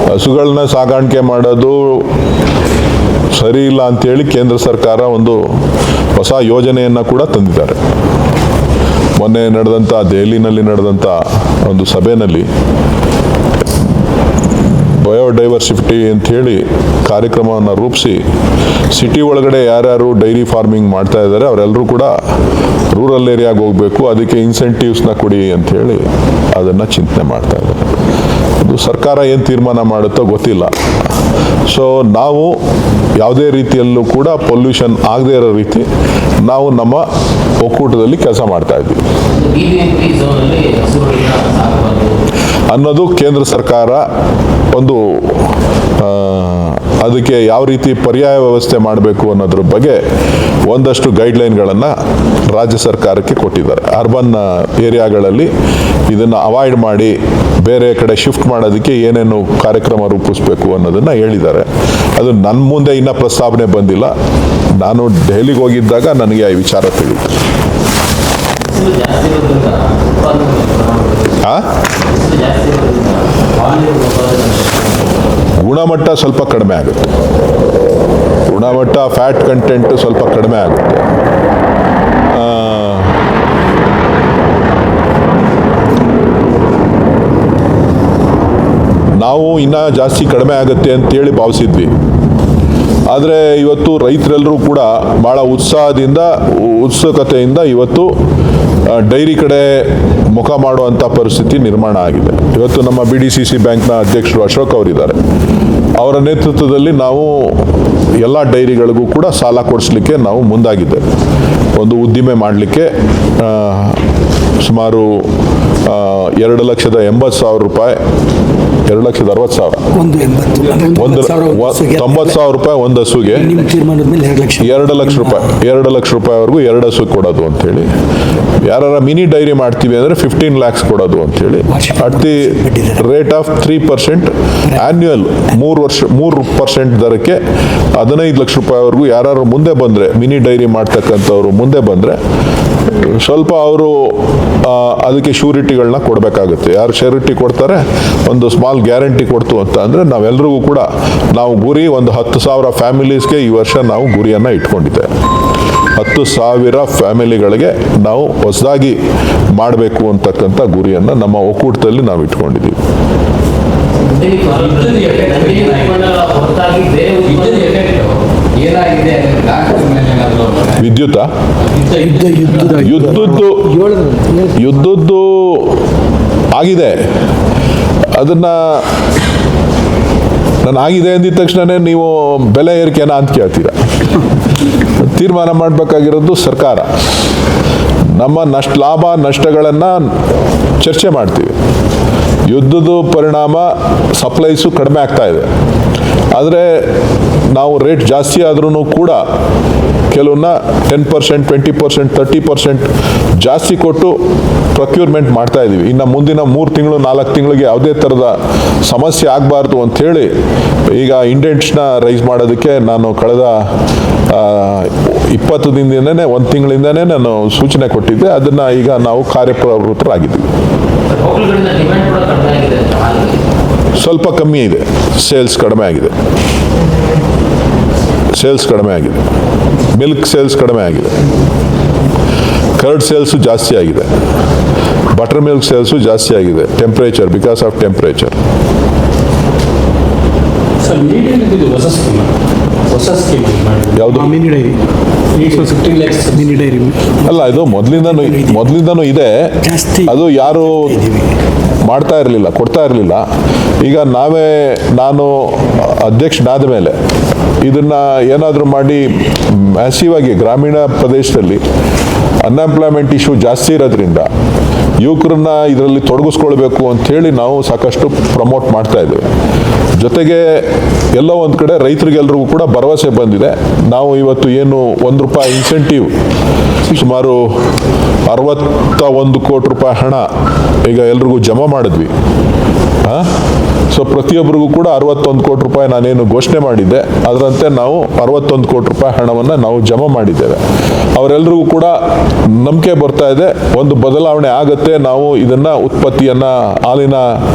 ಹಸುಗಳನ್ನ ಸಾಗಾಣಿಕೆ ಮಾಡೋದು ಸರಿ ಇಲ್ಲ ಅಂತೇಳಿ ಕೇಂದ್ರ ಸರ್ಕಾರ ಒಂದು ಹೊಸ ಯೋಜನೆಯನ್ನು ಕೂಡ ತಂದಿದ್ದಾರೆ. ಮೊನ್ನೆ ನಡೆದಂಥ, ದೆಹಲಿನಲ್ಲಿ ನಡೆದಂಥ ಒಂದು ಸಭೆಯಲ್ಲಿ ಬಯೋಡೈವರ್ಸಿಟಿ ಅಂಥೇಳಿ ಕಾರ್ಯಕ್ರಮವನ್ನು ರೂಪಿಸಿ ಸಿಟಿ ಒಳಗಡೆ ಯಾರ್ಯಾರು ಡೈರಿ ಫಾರ್ಮಿಂಗ್ ಮಾಡ್ತಾ ಇದ್ದಾರೆ ಅವರೆಲ್ಲರೂ ಕೂಡ ರೂರಲ್ ಏರಿಯಾಗೆ ಹೋಗಬೇಕು, ಅದಕ್ಕೆ ಇನ್ಸೆಂಟಿವ್ಸ್ನ ಕೊಡಿ ಅಂಥೇಳಿ ಅದನ್ನು ಚಿಂತನೆ ಮಾಡ್ತಾ ಇದ್ದಾರೆ. ಅದು ಸರ್ಕಾರ ಏನು ತೀರ್ಮಾನ ಮಾಡುತ್ತೋ ಗೊತ್ತಿಲ್ಲ. ಸೊ ನಾವು ಯಾವುದೇ ರೀತಿಯಲ್ಲೂ ಕೂಡ ಪೊಲ್ಯೂಷನ್ ಆಗದೇ ಇರೋ ರೀತಿ ನಾವು ನಮ್ಮ ಒಕ್ಕೂಟದಲ್ಲಿ ಕೆಲಸ ಮಾಡ್ತಾ ಇದ್ದೀವಿ ಅನ್ನೋದು ಕೇಂದ್ರ ಸರ್ಕಾರ ಒಂದು ಅದಕ್ಕೆ ಯಾವ ರೀತಿ ಪರ್ಯಾಯ ವ್ಯವಸ್ಥೆ ಮಾಡಬೇಕು ಅನ್ನೋದ್ರ ಬಗ್ಗೆ ಒಂದಷ್ಟು ಗೈಡ್ಲೈನ್ಗಳನ್ನು ರಾಜ್ಯ ಸರ್ಕಾರಕ್ಕೆ ಕೊಟ್ಟಿದ್ದಾರೆ. ಅರ್ಬನ್ ಏರಿಯಾಗಳಲ್ಲಿ ಇದನ್ನು ಅವಾಯ್ಡ್ ಮಾಡಿ ಬೇರೆ ಕಡೆ ಶಿಫ್ಟ್ ಮಾಡೋದಕ್ಕೆ ಏನೇನು ಕಾರ್ಯಕ್ರಮ ರೂಪಿಸಬೇಕು ಅನ್ನೋದನ್ನು ಹೇಳಿದ್ದಾರೆ. ಅದು ನನ್ನ ಮುಂದೆ ಇನ್ನೂ ಪ್ರಸ್ತಾವನೆ ಬಂದಿಲ್ಲ. ನಾನು ದೆಹಲಿಗೆ ಹೋಗಿದ್ದಾಗ ನನಗೆ ಈ ವಿಚಾರ ತಿಳಿಯಿತು. ಗುಣಮಟ್ಟ ಸ್ವಲ್ಪ ಕಡಿಮೆ ಆಗುತ್ತೆ, ಗುಣಮಟ್ಟ ಫ್ಯಾಟ್ ಕಂಟೆಂಟ್ ಸ್ವಲ್ಪ ಕಡಿಮೆ ಆಗುತ್ತೆ. ನಾವು ಇನ್ನೂ ಜಾಸ್ತಿ ಕಡಿಮೆ ಆಗುತ್ತೆ ಅಂತೇಳಿ ಭಾವಿಸಿದ್ವಿ. ಆದರೆ ಇವತ್ತು ರೈತರೆಲ್ಲರೂ ಕೂಡ ಭಾಳ ಉತ್ಸುಕತೆಯಿಂದ ಇವತ್ತು ಡೈರಿ ಕಡೆ ಮುಖ ಮಾಡುವಂಥ ಪರಿಸ್ಥಿತಿ ನಿರ್ಮಾಣ ಆಗಿದೆ. ಇವತ್ತು ನಮ್ಮ BDCC ಬ್ಯಾಂಕ್ನ ಅಧ್ಯಕ್ಷರು ಅಶೋಕ್ ಅವರಿದ್ದಾರೆ. ಅವರ ನೇತೃತ್ವದಲ್ಲಿ ನಾವು ಎಲ್ಲ ಡೈರಿಗಳಿಗೂ ಕೂಡ ಸಾಲ ಕೊಡಿಸ್ಲಿಕ್ಕೆ ನಾವು ಮುಂದಾಗಿದ್ದೇವೆ. ಒಂದು ಉದ್ದಿಮೆ ಮಾಡಲಿಕ್ಕೆ ಸುಮಾರು 2,80,000 ರೂಪಾಯಿ, 2,60,000, 90,000 ರೂಪಾಯಿ ಒಂದು ಹಸುಗೆ, 2 ಲಕ್ಷ ರೂಪಾಯಿ, 2 ಲಕ್ಷ ರೂಪಾಯಿವರೆಗೂ 2 ಹಸು ಕೊಡೋದು ಅಂಥೇಳಿ. ಯಾರು ಮಿನಿ ಡೈರಿ ಮಾಡ್ತೀವಿ ಅಂದರೆ 15 lakhs ಕೊಡೋದು ಅಂಥೇಳಿ. At the rate of 3% annual, 3% ದರಕ್ಕೆ 15 ಲಕ್ಷ ರೂಪಾಯಿವರೆಗೂ ಯಾರು ಮುಂದೆ ಬಂದರೆ, ಮಿನಿ ಡೈರಿ ಮಾಡ್ತಕ್ಕಂಥವ್ರು ಮುಂದೆ ಬಂದರೆ ಸ್ವಲ್ಪ ಅವರು ಅದಕ್ಕೆ ಶ್ಯೂರಿಟಿಗಳನ್ನ ಕೊಡಬೇಕಾಗುತ್ತೆ. ಯಾರು ಶ್ಯೂರಿಟಿ ಕೊಡ್ತಾರೆ, ಒಂದು ಸ್ಮಾಲ್ ಗ್ಯಾರಂಟಿ ಕೊಡ್ತು ಅಂತ ಅಂದರೆ ನಾವೆಲ್ಲರಿಗೂ ಕೂಡ ನಾವು ಗುರಿ ಒಂದು 10,000 ಫ್ಯಾಮಿಲೀಸ್ಗೆ ಈ ವರ್ಷ ನಾವು ಗುರಿಯನ್ನು ಇಟ್ಕೊಂಡಿದ್ದೇವೆ. 10,000 ಫ್ಯಾಮಿಲಿಗಳಿಗೆ ನಾವು ಹೊಸದಾಗಿ ಮಾಡಬೇಕು ಅಂತಕ್ಕಂಥ ಗುರಿಯನ್ನು ನಮ್ಮ ಒಕ್ಕೂಟದಲ್ಲಿ ನಾವು ಇಟ್ಕೊಂಡಿದ್ದೀವಿ. ಯುದ್ಧದ್ದು ಆಗಿದೆ. ಅದನ್ನ ನಾನು ಆಗಿದೆ ಅಂದಿದ ತಕ್ಷಣನೇ ನೀವು ಬೆಲೆ ಏರಿಕೆನ ಅಂತ ಕೇಳ್ತೀರ. ತೀರ್ಮಾನ ಮಾಡಬೇಕಾಗಿರೋದು ಸರ್ಕಾರ. ನಮ್ಮ ಲಾಭ ನಷ್ಟಗಳನ್ನು ಚರ್ಚೆ ಮಾಡ್ತೀವಿ. ಯುದ್ಧದ ಪರಿಣಾಮ ಸಪ್ಲೈಸು ಕಡಿಮೆ ಆಗ್ತಾ ಇದೆ. ಆದರೆ ನಾವು ರೇಟ್ ಜಾಸ್ತಿ ಆದ್ರೂ ಕೂಡ ಕೆಲವನ್ನ 10%, 20%, 30% ಜಾಸ್ತಿ ಕೊಟ್ಟು ಪ್ರೊಕ್ಯೂರ್ಮೆಂಟ್ ಮಾಡ್ತಾ ಇದ್ದೀವಿ. ಇನ್ನು ಮುಂದಿನ 3 ತಿಂಗಳು 4 ತಿಂಗಳಿಗೆ ಯಾವುದೇ ಥರದ ಸಮಸ್ಯೆ ಆಗಬಾರ್ದು ಅಂಥೇಳಿ ಈಗ ಇಂಡೆಂಟ್ಸ್ನ ರೈಸ್ ಮಾಡೋದಕ್ಕೆ ನಾನು ಕಳೆದ 20 ದಿನದಿಂದನೇ, 1 ತಿಂಗಳಿಂದನೇ ನಾನು ಸೂಚನೆ ಕೊಟ್ಟಿದ್ದೆ. ಅದನ್ನು ಈಗ ನಾವು ಕಾರ್ಯಪ್ರವೃತ್ತರಾಗಿದ್ದೀವಿ. ಸ್ವಲ್ಪ ಕಮ್ಮಿ ಇದೆ, ಸೇಲ್ಸ್ ಕಡಿಮೆ ಆಗಿದೆ. ಮಿಲ್ಕ್ ಸೇಲ್ಸ್ ಕಡಿಮೆ ಆಗಿದೆ. ಕರ್ಡ್ ಸೇಲ್ಸು ಜಾಸ್ತಿ ಆಗಿದೆ. ಬಟರ್ ಮಿಲ್ಕ್ ಸೇಲ್ಸು ಜಾಸ್ತಿ ಆಗಿದೆ. Temperature, because of temperature. ಯಾವುದು? ಅಲ್ಲ, ಇದು ಮೊದಲಿಂದನೂ ಇದೆ. ಅದು ಯಾರು ಮಾಡ್ತಾ ಇರಲಿಲ್ಲ, ಕೊಡ್ತಾ ಇರಲಿಲ್ಲ. ಈಗ ನಾನು ಅಧ್ಯಕ್ಷನಾದ ಮೇಲೆ ಇದನ್ನು ಏನಾದರೂ ಮಾಡಿ ಮ್ಯಾಸಿವ್ ಆಗಿ ಗ್ರಾಮೀಣ ಪ್ರದೇಶದಲ್ಲಿ ಅನ್ಎಂಪ್ಲಾಯ್ಮೆಂಟ್ ಇಶ್ಯೂ ಜಾಸ್ತಿ ಇರೋದ್ರಿಂದ ಯುವಕರನ್ನ ಇದರಲ್ಲಿ ತೊಡಗಿಸ್ಕೊಳ್ಬೇಕು ಅಂಥೇಳಿ ನಾವು ಸಾಕಷ್ಟು ಪ್ರಮೋಟ್ ಮಾಡ್ತಾ ಇದ್ದೇವೆ. ಜೊತೆಗೆ ಎಲ್ಲೋ ಒಂದು ಕಡೆ ರೈತರಿಗೆಲ್ರಿಗೂ ಕೂಡ ಭರವಸೆ ಬಂದಿದೆ. ನಾವು ಇವತ್ತು ಏನು ₹1 ಇನ್ಸೆಂಟಿವ್, ಸುಮಾರು 61 ಕೋಟಿ ರೂಪಾಯಿ ಹಣ ಈಗ ಎಲ್ರಿಗೂ ಜಮಾ ಮಾಡಿದ್ವಿ. ಸೊ ಪ್ರತಿಯೊಬ್ಬರಿಗೂ ಕೂಡ 61 ಕೋಟಿ ರೂಪಾಯಿ ನಾನೇನು ಘೋಷಣೆ ಮಾಡಿದ್ದೆ ಅದರಂತೆ ನಾವು 61 ಕೋಟಿ ರೂಪಾಯಿ ಹಣವನ್ನು ನಾವು ಜಮಾ ಮಾಡಿದ್ದೇವೆ. ಅವರೆಲ್ಲರಿಗೂ ಕೂಡ ನಂಬಿಕೆ ಬರ್ತಾ ಇದೆ, ಒಂದು ಬದಲಾವಣೆ ಆಗುತ್ತೆ. ನಾವು ಇದನ್ನು ಉತ್ಪತ್ತಿಯನ್ನು ಹಾಲಿನ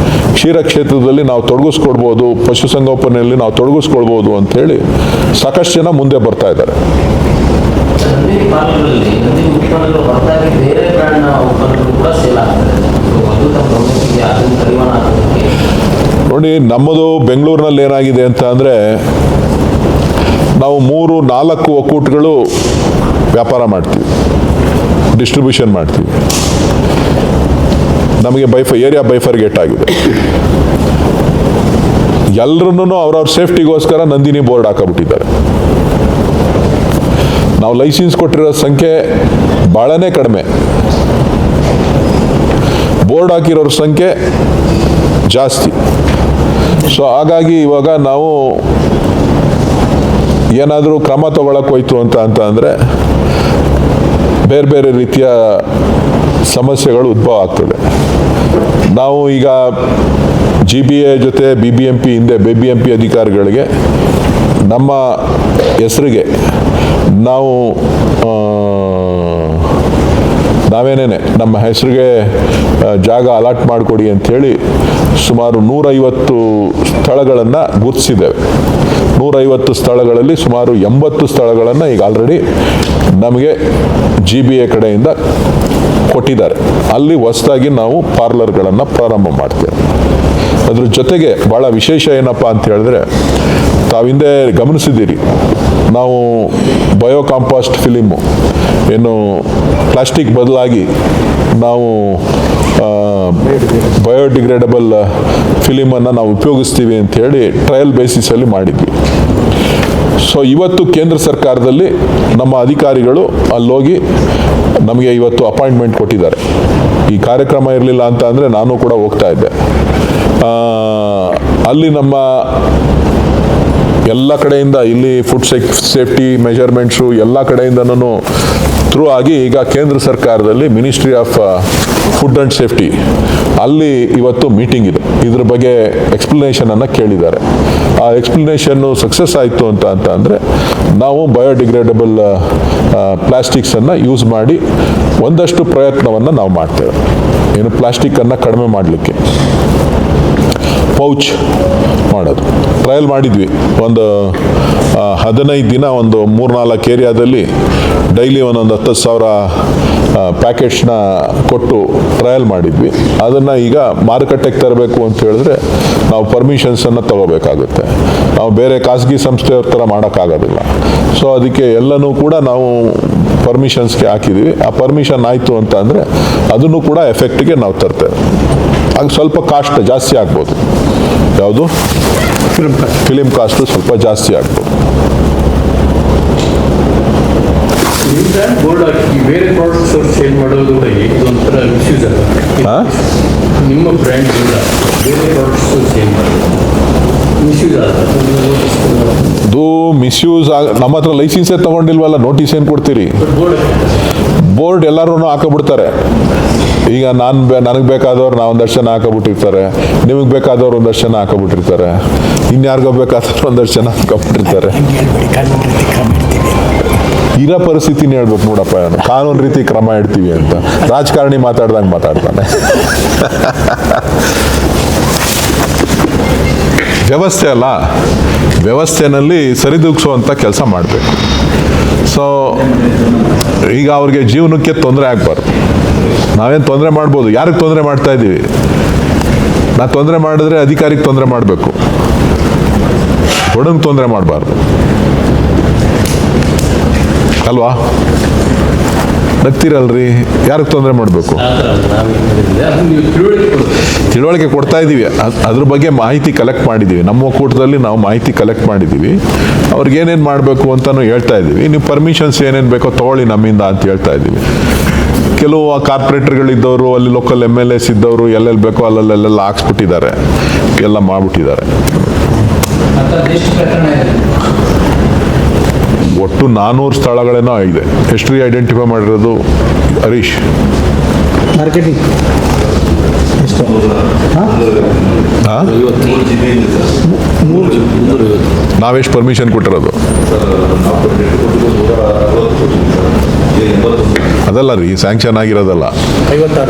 ಕ್ಷೀರ ಕ್ಷೇತ್ರದಲ್ಲಿ ನಾವು ತೊಡಗಿಸ್ಕೊಡ್ಬೋದು, ಪಶುಸಂಗೋಪನೆಯಲ್ಲಿ ನಾವು ತೊಡಗಿಸ್ಕೊಳ್ಬೋದು ಅಂಥೇಳಿ ಸಾಕಷ್ಟು ಜನ ಮುಂದೆ ಬರ್ತಾ ಇದ್ದಾರೆ. ಬೇರೆ ಬ್ರ್ಯಾಂಡ್ನ ಉತ್ಪನ್ನಗಳು ಕೂಡ ಸೇಲ್ ಆಗ್ತದೆ. ನಮ್ಮದು ಬೆಂಗಳೂರಿನಲ್ಲಿ ಏನಾಗಿದೆ ಅಂತ ಅಂದರೆ, ನಾವು 3-4 ಒಕ್ಕೂಟಗಳು ವ್ಯಾಪಾರ ಮಾಡ್ತೀವಿ, ಡಿಸ್ಟ್ರಿಬ್ಯೂಷನ್ ಮಾಡ್ತೀವಿ. ನಮಗೆ ಏರಿಯಾ ಬೈಫರ್ಗೇಟ್ ಆಗಿದೆ. ಎಲ್ಲರನ್ನೂ ಅವ್ರವ್ರ ಸೇಫ್ಟಿಗೋಸ್ಕರ ನಂದಿನಿ ಬೋರ್ಡ್ ಹಾಕಬಿಟ್ಟಿದ್ದಾರೆ. ನಾವು ಲೈಸೆನ್ಸ್ ಕೊಟ್ಟಿರೋ ಸಂಖ್ಯೆ ಭಾಳನೇ ಕಡಿಮೆ, ಬೋರ್ಡ್ ಹಾಕಿರೋರ ಸಂಖ್ಯೆ ಜಾಸ್ತಿ. ಸೊ ಹಾಗಾಗಿ ಇವಾಗ ನಾವು ಏನಾದರೂ ಕ್ರಮ ತಗೊಳಕ್ಕೆ ಹೋಯ್ತು ಅಂತ ಅಂದರೆ ಬೇರೆ ಬೇರೆ ರೀತಿಯ ಸಮಸ್ಯೆಗಳು ಉದ್ಭವ ಆಗ್ತದೆ. ನಾವು ಈಗ GBA ಜೊತೆ BBMP ಹಿಂದೆ BBMP ಅಧಿಕಾರಿಗಳಿಗೆ ನಮ್ಮ ಹೆಸರಿಗೆ ನಾವೇನೇನೆ ನಮ್ಮ ಹೆಸರಿಗೆ ಜಾಗ ಅಲಾಟ್ ಮಾಡಿಕೊಡಿ ಅಂಥೇಳಿ ಸುಮಾರು 150 ಸ್ಥಳಗಳನ್ನು ಗುರುತಿಸಿದ್ದೇವೆ. 150 ಸ್ಥಳಗಳಲ್ಲಿ ಸುಮಾರು 80 ಸ್ಥಳಗಳನ್ನು ಈಗ ಆಲ್ರೆಡಿ ನಮಗೆ GBA ಕಡೆಯಿಂದ ಕೊಟ್ಟಿದ್ದಾರೆ. ಅಲ್ಲಿ ಹೊಸದಾಗಿ ನಾವು ಪಾರ್ಲರ್ಗಳನ್ನು ಪ್ರಾರಂಭ ಮಾಡ್ತೇವೆ. ಅದ್ರ ಜೊತೆಗೆ ಭಾಳ ವಿಶೇಷ ಏನಪ್ಪ ಅಂತ ಹೇಳಿದ್ರೆ, ತಾವಿಂದೆ ಗಮನಿಸಿದ್ದೀರಿ, ನಾವು ಬಯೋಕಾಂಪಾಸ್ಟ್ ಫಿಲಿಮು ಏನು ಪ್ಲಾಸ್ಟಿಕ್ ಬದಲಾಗಿ ನಾವು ಬಯೋಡಿಗ್ರೇಡಬಲ್ ಫಿಲಿಮನ್ನು ನಾವು ಉಪಯೋಗಿಸ್ತೀವಿ ಅಂಥೇಳಿ ಟ್ರಯಲ್ ಬೇಸಿಸಲ್ಲಿ ಮಾಡಿದ್ವಿ. ಸೊ ಇವತ್ತು ಕೇಂದ್ರ ಸರ್ಕಾರದಲ್ಲಿ ನಮ್ಮ ಅಧಿಕಾರಿಗಳು ಅಲ್ಲೋಗಿ ನಮಗೆ ಇವತ್ತು ಅಪಾಯಿಂಟ್ಮೆಂಟ್ ಕೊಟ್ಟಿದ್ದಾರೆ. ಈ ಕಾರ್ಯಕ್ರಮ ಇರಲಿಲ್ಲ ಅಂತ ಅಂದರೆ ನಾನು ಕೂಡ ಹೋಗ್ತಾ ಇದ್ದೆ. ಅಲ್ಲಿ ನಮ್ಮ ಎಲ್ಲ ಕಡೆಯಿಂದ ಇಲ್ಲಿ ಫುಡ್ ಸೇಫ್ಟಿ ಮೆಜರ್ಮೆಂಟ್ಸು ಎಲ್ಲ ಕಡೆಯಿಂದನೂ ಥ್ರೂ ಆಗಿ ಈಗ ಕೇಂದ್ರ ಸರ್ಕಾರದಲ್ಲಿ ministry of food and safety ಅಲ್ಲಿ ಇವತ್ತು ಮೀಟಿಂಗ್ ಇದೆ. ಇದ್ರ ಬಗ್ಗೆ ಎಕ್ಸ್ಪ್ಲನೇಷನನ್ನು ಕೇಳಿದ್ದಾರೆ. ಆ ಎಕ್ಸ್ಪ್ಲನೇಷನ್ನು ಸಕ್ಸಸ್ ಆಯಿತು ಅಂತ ಅಂದರೆ ನಾವು ಬಯೋಡಿಗ್ರೇಡಬಲ್ ಪ್ಲಾಸ್ಟಿಕ್ಸನ್ನು ಯೂಸ್ ಮಾಡಿ ಒಂದಷ್ಟು ಪ್ರಯತ್ನವನ್ನು ನಾವು ಮಾಡ್ತೇವೆ. ಏನು ಪ್ಲಾಸ್ಟಿಕ್ಕನ್ನು ಕಡಿಮೆ ಮಾಡಲಿಕ್ಕೆ ಪೌಚ್ ಮಾಡೋದು ಟ್ರಯಲ್ ಮಾಡಿದ್ವಿ. ಒಂದು 15 ದಿನ ಒಂದು 3-4 ಏರಿಯಾದಲ್ಲಿ ಡೈಲಿ ಒಂದೊಂದು 10,000 ಪ್ಯಾಕೆಟ್ಸ್ನ ಕೊಟ್ಟು ಟ್ರಯಲ್ ಮಾಡಿದ್ವಿ. ಅದನ್ನು ಈಗ ಮಾರುಕಟ್ಟೆಗೆ ತರಬೇಕು ಅಂತ ಹೇಳಿದ್ರೆ ನಾವು ಪರ್ಮಿಷನ್ಸನ್ನು ತಗೋಬೇಕಾಗುತ್ತೆ. ನಾವು ಬೇರೆ ಖಾಸಗಿ ಸಂಸ್ಥೆಯವ್ರ ಥರ ಮಾಡೋಕ್ಕಾಗೋದಿಲ್ಲ. ಸೊ ಅದಕ್ಕೆ ಎಲ್ಲನೂ ಕೂಡ ನಾವು ಪರ್ಮಿಷನ್ಸ್ಗೆ ಹಾಕಿದ್ದೀವಿ. ಆ ಪರ್ಮಿಷನ್ ಆಯಿತು ಅಂತ ಅಂದರೆ ಅದನ್ನು ಕೂಡ ಎಫೆಕ್ಟ್ಗೆ ನಾವು ತರ್ತೇವೆ. ಆಗ ಸ್ವಲ್ಪ ಕಾಸ್ಟ್ ಜಾಸ್ತಿ ಆಗ್ಬೋದು. ಯಾವುದು ಫಿಲಿಮ್ ಕಾಸ್ಟು ಸ್ವಲ್ಪ ಜಾಸ್ತಿ ಆಗ್ಬೋದು. ಬೋರ್ಡ್ ಹಾಕಿ ಬೇರೆ ಪ್ರಾಡಕ್ಟ್ಸ್ ಸೇಲ್ ಮಾಡೋದು ಇದೊಂಥರ ಮಿಸ್ಯೂಸ್ ಆಗುತ್ತೆ. ನಿಮ್ಮ ಬ್ರ್ಯಾಂಡ್ ಬೇರೆ ಪ್ರಾಡಕ್ಟ್ಸ್ ಸೇಲ್ ಮಾಡೋದು ಮಿಸ್ಯೂಸ್ ಆಗುತ್ತೆ. ಅದು ಮಿಸ್ಯೂಸ್ ನಮ್ಮ ಹತ್ರ ಲೈಸೆನ್ಸೇ ತಗೊಂಡಿಲ್ವಲ್ಲ, ನೋಟಿಸ್ ಏನು ಕೊಡ್ತೀರಿ? ಬೋರ್ಡ್ ಎಲ್ಲರೂ ಹಾಕೋಬಿಡ್ತಾರೆ. ಈಗ ನನಗೆ ಬೇಕಾದವ್ರು ಒಂದಷ್ಟು ಜನ ಹಾಕೋಬಿಟ್ಟಿರ್ತಾರೆ, ನಿಮಗೆ ಬೇಕಾದವ್ರು ಒಂದಷ್ಟು ಜನ ಹಾಕೋಬಿಟ್ಟಿರ್ತಾರೆ, ಇನ್ಯಾರಿಗೋ ಬೇಕಾದವ್ರು ಒಂದಷ್ಟು ಜನ ಹಾಕೋಬಿಟ್ಟಿರ್ತಾರೆ. ಇರೋ ಪರಿಸ್ಥಿತಿನ ಹೇಳ್ಬೇಕು ನೋಡಪ್ಪ, ಕಾನೂನು ರೀತಿ ಕ್ರಮ ಇಡ್ತೀವಿ ಅಂತ ರಾಜಕಾರಣಿ ಮಾತಾಡ್ದಂಗೆ ಮಾತಾಡ್ತಾನೆ. ವ್ಯವಸ್ಥೆ ಅಲ್ಲ, ವ್ಯವಸ್ಥೆನಲ್ಲಿ ಸರಿದೂಗಿಸುವಂಥ ಕೆಲಸ ಮಾಡಬೇಕು. ಸೊ ಈಗ ಅವ್ರಿಗೆ ಜೀವನಕ್ಕೆ ತೊಂದರೆ ಆಗಬಾರ್ದು. ನಾವೇನು ತೊಂದರೆ ಮಾಡ್ಬೋದು, ಯಾರಿಗೆ ತೊಂದರೆ ಮಾಡ್ತಾ ಇದ್ದೀವಿ? ನಾವು ತೊಂದರೆ ಮಾಡಿದ್ರೆ ಅಧಿಕಾರಿಗೆ ತೊಂದರೆ ಮಾಡಬೇಕು, ಬಡವನಿಗೆ ತೊಂದರೆ ಮಾಡಬಾರ್ದು ಅಲ್ವಾ? ನಗ್ತೀರಲ್ರಿ, ಯಾರಿಗೆ ತೊಂದರೆ ಮಾಡಬೇಕು? ತಿಳುವಳಿಕೆ ಕೊಡ್ತಾ ಇದ್ದೀವಿ. ಅದ್ರ ಬಗ್ಗೆ ಮಾಹಿತಿ ಕಲೆಕ್ಟ್ ಮಾಡಿದ್ದೀವಿ. ನಮ್ಮ ಒಕ್ಕೂಟದಲ್ಲಿ ನಾವು ಮಾಹಿತಿ ಕಲೆಕ್ಟ್ ಮಾಡಿದ್ದೀವಿ. ಅವ್ರಿಗೆ ಏನೇನು ಮಾಡಬೇಕು ಅಂತಲೂ ಹೇಳ್ತಾ ಇದ್ದೀವಿ. ನೀವು ಪರ್ಮಿಷನ್ಸ್ ಏನೇನು ಬೇಕೋ ತೊಗೊಳ್ಳಿ ನಮ್ಮಿಂದ ಅಂತ ಹೇಳ್ತಾ ಇದ್ದೀವಿ. ಕೆಲವು ಕಾರ್ಪೊರೇಟರ್ಗಳಿದ್ದವರು, ಅಲ್ಲಿ ಲೋಕಲ್ MLAs ಇದ್ದವರು ಎಲ್ಲೆಲ್ಲಿ ಬೇಕೋ ಅಲ್ಲೆಲ್ಲ ಹಾಕ್ಸ್ಬಿಟ್ಟಿದ್ದಾರೆ, ಎಲ್ಲ ಮಾಡಿಬಿಟ್ಟಿದ್ದಾರೆ. ಒಟ್ಟು 400 ಸ್ಥಳಗಳೇನೋ ಇದೆ. ಎಷ್ಟು ಐಡೆಂಟಿಫೈ ಮಾಡಿರೋದು ಹರೀಶ್? ಮಾರ್ಕೆಟಿಂಗ್ ನಾವೆಷ್ಟು ಪರ್ಮಿಷನ್ ಕೊಟ್ಟಿರೋದು? ಅದಲ್ಲ ರೀ, ಸ್ಯಾಂಕ್ಷನ್ ಆಗಿರೋದಲ್ಲ. 56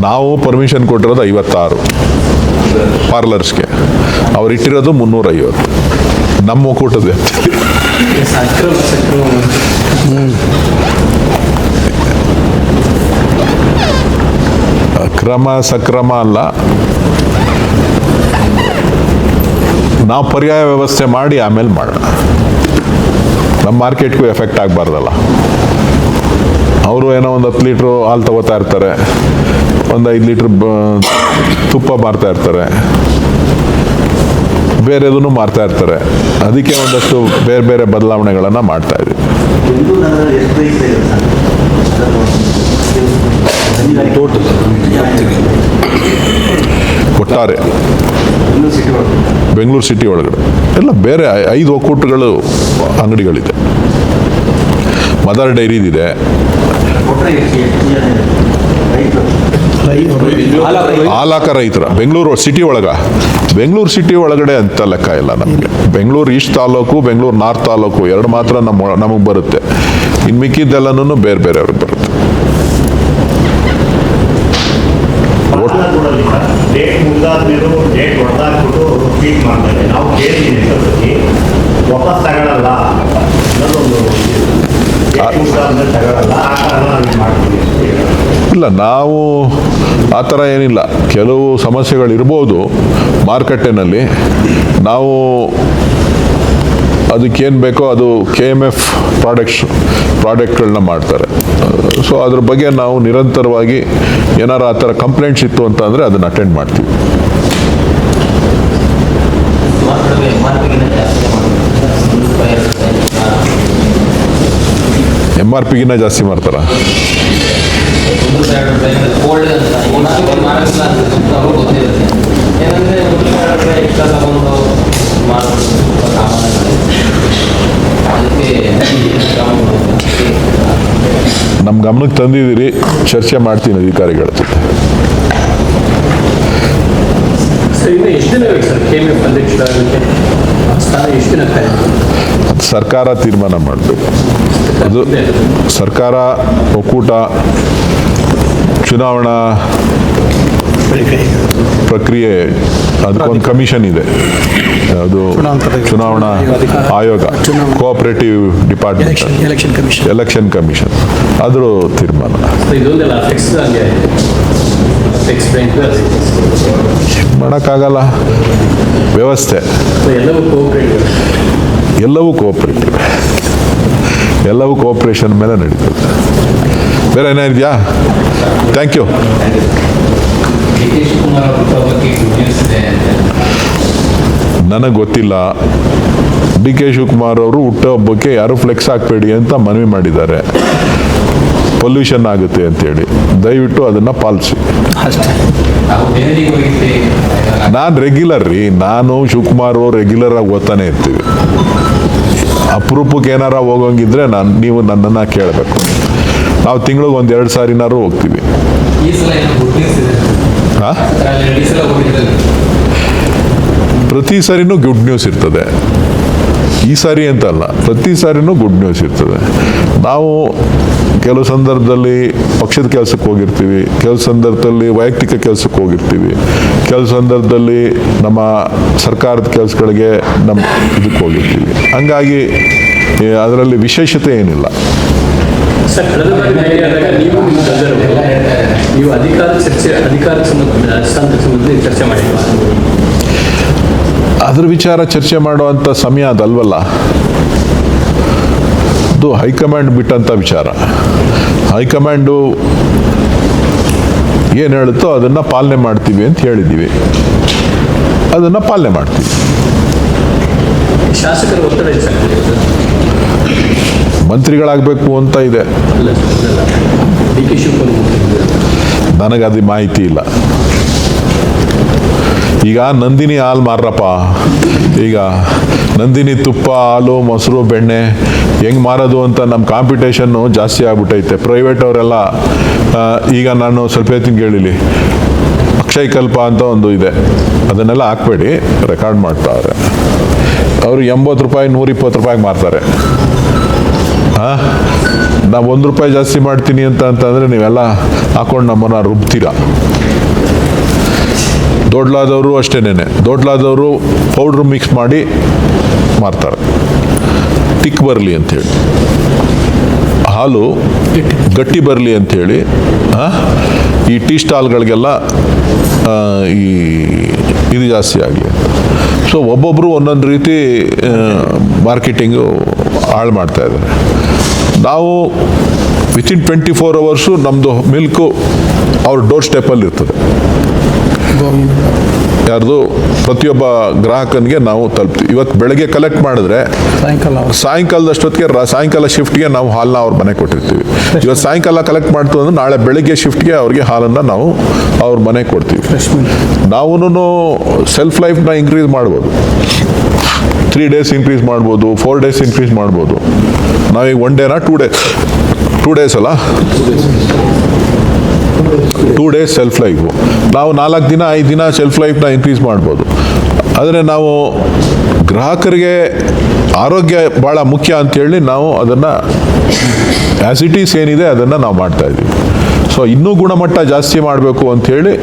ನಾವು ಪರ್ಮಿಷನ್ ಕೊಟ್ಟಿರೋದು 56 ಪಾರ್ಲರ್ಸ್ಗೆ. ಅವ್ರು ಇಟ್ಟಿರೋದು 350 ನಮ್ಮ ಒಕ್ಕೂಟದ. ಅಕ್ರಮ ಸಕ್ರಮ ಅಲ್ಲ, ನಾವು ಪರ್ಯಾಯ ವ್ಯವಸ್ಥೆ ಮಾಡಿ ಆಮೇಲೆ ಮಾಡೋಣ. ನಮ್ಮ ಮಾರ್ಕೆಟ್ಗೂ ಎಫೆಕ್ಟ್ ಆಗಬಾರ್ದಲ್ಲ. ಅವರು ಏನೋ ಒಂದು 10 ಲೀಟ್ರು ಹಾಲು ತಗೋತಾ ಇರ್ತಾರೆ, ಒಂದು 5 ಲೀಟ್ರ್ ತುಪ್ಪ ಮಾರ್ತಾ ಇರ್ತಾರೆ, ಬೇರೆದನ್ನು ಮಾರ್ತಾ ಇರ್ತಾರೆ. ಅದಕ್ಕೆ ಒಂದಷ್ಟು ಬೇರೆ ಬೇರೆ ಬದಲಾವಣೆಗಳನ್ನು ಮಾಡ್ತಾ ಇದ್ದೀವಿ. ಒಟ್ಟಾರೆ ಬೆಂಗಳೂರು ಸಿಟಿ ಒಳಗಡೆ ಎಲ್ಲ ಬೇರೆ 5 ಒಕ್ಕೂಟಗಳು ಅಂಗಡಿಗಳಿದೆ. ಮದರ್ ಡೈರಿದಿದೆ, ಹಾಲಾಕ ರೈತರ ಬೆಂಗಳೂರು ಸಿಟಿ ಒಳಗಡೆ ಅಂತ ಲೆಕ್ಕ ಇಲ್ಲ ನಮಗೆ. ಬೆಂಗಳೂರು ಈಸ್ಟ್ ತಾಲೂಕು, ಬೆಂಗಳೂರು ನಾರ್ತ್ ತಾಲೂಕು 2 ಮಾತ್ರ ನಮಗೆ ಬರುತ್ತೆ. ಇನ್ನು ಮಿಕ್ಕಿದ್ದೆಲ್ಲನೂ ಬೇರೆ ಬೇರೆಯವ್ರಿಗೆ ಬರುತ್ತೆ. ಡೇಟ್ ಮುಗ್ದಾದ್ಮೇಲೂ ಡೇಟ್ ಹೊಡೆದಾಕ್ಬಿಟ್ಟು ಟ್ವೀಟ್ ಮಾಡ್ತಾರೆ. ನಾವು ಕೇಳಿದ್ದೀನಿ ಎಷ್ಟೊತ್ತಿ ವಾಪಸ್ ತಗೊಳ್ಳಲ್ಲ ಅನ್ನೋದೊಂದು ಡೇಟ್ ಮುಗ್ದಾದ್ಮೇಲೆ ತಗೊಳ್ಳಲ್ಲ, ಆ ಕಾರಣ ನಾವು ಮಾಡ್ತೀವಿ ಅಂತ ಹೇಳಿ. ಇಲ್ಲ, ನಾವು ಆ ಥರ ಏನಿಲ್ಲ. ಕೆಲವು ಸಮಸ್ಯೆಗಳಿರ್ಬೋದು ಮಾರುಕಟ್ಟೆನಲ್ಲಿ. ನಾವು ಅದಕ್ಕೇನು ಬೇಕೋ ಅದು KMF ಪ್ರಾಡಕ್ಟ್ಗಳನ್ನ ಮಾಡ್ತಾರೆ. ಸೊ ಅದ್ರ ಬಗ್ಗೆ ನಾವು ನಿರಂತರವಾಗಿ ಏನಾರು ಆ ಥರ ಕಂಪ್ಲೇಂಟ್ಸ್ ಇತ್ತು ಅಂತ ಅಂದರೆ ಅದನ್ನು ಅಟೆಂಡ್ ಮಾಡ್ತೀವಿ. MRPಗಿನ್ನ ಜಾಸ್ತಿ ಮಾಡ್ತಾರ? ನಮ್ಮ ಗಮನಕ್ಕೆ ತಂದಿದ್ದೀರಿ, ಚರ್ಚೆ ಮಾಡ್ತೀನಿ ಅಧಿಕಾರಿಗಳ ಜೊತೆ. ಸರ್, ಇನ್ನು ಎಷ್ಟು ದಿನ ಬೇಕು ಸರ್ KMF ಅಧ್ಯಕ್ಷರಾಗಲಿಕ್ಕೆ? ಸ್ಥಾನ ಎಷ್ಟು ದಿನ ಕಾಯ್ತು? ಅದು ಸರ್ಕಾರ ತೀರ್ಮಾನ ಮಾಡಬೇಕು. ಅದು ಸರ್ಕಾರ, ಒಕ್ಕೂಟ, ಚುನಾವಣಾ ಪ್ರಕ್ರಿಯೆ, ಅದಕ್ಕೊಂದು ಕಮಿಷನ್ ಇದೆ. ಅದು ಚುನಾವಣಾ ಆಯೋಗ, ಕೋಆಪರೇಟಿವ್ ಡಿಪಾರ್ಟ್ಮೆಂಟ್, ಎಲೆಕ್ಷನ್ ಕಮಿಷನ್, ಅದ್ರ ತೀರ್ಮಾನ. ಇದೊಂದೆಲ್ಲ ಫಿಕ್ಸ್ ಹಂಗೆ ಫಿಕ್ಸ್ ಬ್ಯಾಂಕ್ ಮಾಡೋಕ್ಕಾಗಲ್ಲ. ವ್ಯವಸ್ಥೆ ಎಲ್ಲವೂ ಕೋಆಪರೇಟಿವ್. ಎಲ್ಲವೂ ಕೋಆಪರೇಷನ್ ಮೇಲೆ ನಡೀತದೆ. ಬೇರೆ ಏನಿದೆಯಾ? Thank you. ನನಗೆ ಗೊತ್ತಿಲ್ಲ. DK ಶಿವಕುಮಾರ್ ಅವರು ಹುಟ್ಟುಹಬ್ಬಕ್ಕೆ ಯಾರು ಫ್ಲೆಕ್ಸ್ ಹಾಕಬೇಡಿ ಅಂತ ಮನವಿ ಮಾಡಿದ್ದಾರೆ. ಪೊಲ್ಯೂಷನ್ ಆಗುತ್ತೆ ಅಂತೇಳಿ. ದಯವಿಟ್ಟು ಅದನ್ನು ಪಾಲಿಸಿ. ನಾನು ರೆಗ್ಯುಲರ್ ರೀ. ನಾನು ಶಿವಕುಮಾರ್ ಅವರು ರೆಗ್ಯುಲರ್ ಆಗಿ ಓದ್ತಾನೆ ಇರ್ತೀವಿ. ಅಪರೂಪಕ್ಕೆ ಏನಾರ ಹೋಗೋಂಗಿದ್ರೆ ನೀವು ನನ್ನನ್ನು ಕೇಳಬೇಕು. ನಾವು ತಿಂಗಳಿಗೆ 1-2 ಸಾರಿನಾರು ಹೋಗ್ತೀವಿ. ಪ್ರತಿ ಸಾರಿನೂ ಗುಡ್ ನ್ಯೂಸ್ ಇರ್ತದೆ. ಈ ಸಾರಿ ಅಂತಲ್ಲ, ಪ್ರತಿ ಸಾರಿನೂ ಗುಡ್ ನ್ಯೂಸ್ ಇರ್ತದೆ. ನಾವು ಕೆಲವು ಸಂದರ್ಭದಲ್ಲಿ ಪಕ್ಷದ ಕೆಲಸಕ್ಕೆ ಹೋಗಿರ್ತೀವಿ, ಕೆಲವು ಸಂದರ್ಭದಲ್ಲಿ ವೈಯಕ್ತಿಕ ಕೆಲಸಕ್ಕೆ ಹೋಗಿರ್ತೀವಿ, ಕೆಲವು ಸಂದರ್ಭದಲ್ಲಿ ನಮ್ಮ ಸರ್ಕಾರದ ಕೆಲಸಗಳಿಗೆ ಇದಕ್ಕೆ ಹೋಗಿರ್ತೀವಿ. ಹಂಗಾಗಿ ಅದರಲ್ಲಿ ವಿಶೇಷತೆ ಏನಿಲ್ಲ. ಸರ್, ಕಳೆದ ಬಾರಿ ಭೇಟಿಯಾದಾಗ ನೀವು ಅಧಿಕಾರ ಸಂಬಂಧ ಚರ್ಚೆ ಮಾಡಿಲ್ಲ. ಅದ್ರ ವಿಚಾರ ಚರ್ಚೆ ಮಾಡುವಂಥ ಸಮಯ ಅದಲ್ವಲ್ಲ. ಅದು ಹೈಕಮಾಂಡ್ ಬಿಟ್ಟಂಥ ವಿಚಾರ. ಹೈಕಮಾಂಡು ಏನು ಹೇಳುತ್ತೋ ಅದನ್ನು ಪಾಲನೆ ಮಾಡ್ತೀವಿ ಅಂತ ಹೇಳಿದ್ದೀವಿ. ಅದನ್ನು ಪಾಲನೆ ಮಾಡ್ತೀವಿ. ಶಾಸಕರ ಒತ್ತಡ ಮಂತ್ರಿಗಳಾಗಬೇಕು ಅಂತ ಇದೆ. DK ಶಿವಕುಮಾರ್ ನನಗದು ಮಾಹಿತಿ ಇಲ್ಲ. ಈಗ ನಂದಿನಿ ಹಾಲು ಮಾರ್ರಪ್ಪ. ಈಗ ನಂದಿನಿ ತುಪ್ಪ, ಹಾಲು, ಮೊಸರು, ಬೆಣ್ಣೆ ಹೆಂಗೆ ಮಾರೋದು ಅಂತ ನಮ್ಮ ಕಾಂಪಿಟೇಷನ್ನು ಜಾಸ್ತಿ ಆಗ್ಬಿಟ್ಟೈತೆ. ಪ್ರೈವೇಟ್ ಅವರೆಲ್ಲ ಈಗ ನಾನು ಸ್ವಲ್ಪ ಹೊತ್ತಿಗೆ ಹೇಳಿಲಿ, ಅಕ್ಷಯ ಕಲ್ಪ ಅಂತ ಒಂದು ಇದೆ, ಅದನ್ನೆಲ್ಲ ಹಾಕ್ಬೇಡಿ, ರೆಕಾರ್ಡ್ ಮಾಡ್ತಾರೆ. ಅವರು 80 ರೂಪಾಯಿ, 120 ರೂಪಾಯಿಗೆ ಮಾರ್ತಾರೆ. ನಾವು 1 ರೂಪಾಯಿ ಜಾಸ್ತಿ ಮಾಡ್ತೀನಿ ಅಂತಂದರೆ ನೀವೆಲ್ಲ ಹಾಕೊಂಡು ನಮ್ಮನ್ನು ರುಬ್ತೀರಾ. ದೊಡ್ಡಲಾದವರು ಅಷ್ಟೇನೆ. ದೊಡ್ಡಲಾದವರು ಪೌಡ್ರ್ ಮಿಕ್ಸ್ ಮಾಡಿ ಮಾರ್ತಾರೆ, ಟಿಕ್ ಬರಲಿ ಅಂತೇಳಿ. ಹಾಲು ಗಟ್ಟಿ ಬರಲಿ ಅಂಥೇಳಿ ಈ ಟೀ ಸ್ಟಾಲ್ಗಳಿಗೆಲ್ಲ ಈ ಇದು ಜಾಸ್ತಿ ಆಗಲಿ. ಸೊ ಒಬ್ಬೊಬ್ಬರು ಒಂದೊಂದು ರೀತಿ ಮಾರ್ಕೆಟಿಂಗು ಹಾಳು ಮಾಡ್ತಾ ಇದ್ದಾರೆ. ನಾವು ವಿತಿನ್ 24 ಅವರ್ಸು ನಮ್ಮದು ಮಿಲ್ಕು ಅವ್ರ ಡೋರ್ ಸ್ಟೆಪ್ಪಲ್ಲಿ ಇರ್ತದೆ. ಯಾರ್ದು ಪ್ರತಿಯೊಬ್ಬ ಗ್ರಾಹಕನಿಗೆ ನಾವು ತಲುಪ್ತೀವಿ. ಇವತ್ತು ಬೆಳಗ್ಗೆ ಕಲೆಕ್ಟ್ ಮಾಡಿದ್ರೆ ಸಾಯಂಕಾಲದಷ್ಟೊತ್ತಿಗೆ ಸಾಯಂಕಾಲ ಶಿಫ್ಟ್ಗೆ ನಾವು ಹಾಲನ್ನ ಅವ್ರ ಮನೆ ಕೊಟ್ಟಿರ್ತೀವಿ. ಇವತ್ತು ಸಾಯಂಕಾಲ ಕಲೆಕ್ಟ್ ಮಾಡ್ತು ಅಂದ್ರೆ ನಾಳೆ ಬೆಳಗ್ಗೆ ಶಿಫ್ಟ್ಗೆ ಅವ್ರಿಗೆ ಹಾಲನ್ನು ನಾವು ಅವ್ರ ಮನೆ ಕೊಡ್ತೀವಿ. ನಾವು ಸೆಲ್ಫ್ ಲೈಫ್ನ ಇನ್ಕ್ರೀಸ್ ಮಾಡ್ಬೋದು. 3 days ಇನ್ಕ್ರೀಸ್ ಮಾಡ್ಬೋದು, 4 days ಇನ್ಕ್ರೀಸ್ ಮಾಡ್ಬೋದು. ನಾವೀಗ 1 ಡೇನಾ 2 ಡೇಸ್ ಅಲ್ಲ, 2 days ಸೆಲ್ಫ್ ಲೈಫು. ನಾವು 4 ದಿನ 5 ದಿನ ಸೆಲ್ಫ್ ಲೈಫ್ನ ಇನ್ಕ್ರೀಸ್ ಮಾಡ್ಬೋದು. ಆದರೆ ನಾವು ಗ್ರಾಹಕರಿಗೆ ಆರೋಗ್ಯ ಭಾಳ ಮುಖ್ಯ ಅಂತೇಳಿ ನಾವು ಅದನ್ನು ಆ್ಯಸ್ ಇಟ್ ಈಸ್ ಏನಿದೆ ಅದನ್ನು ನಾವು ಮಾಡ್ತಾ ಇದ್ದೀವಿ. ಸೊ ಇನ್ನೂ ಗುಣಮಟ್ಟ ಜಾಸ್ತಿ ಮಾಡಬೇಕು ಅಂಥೇಳಿ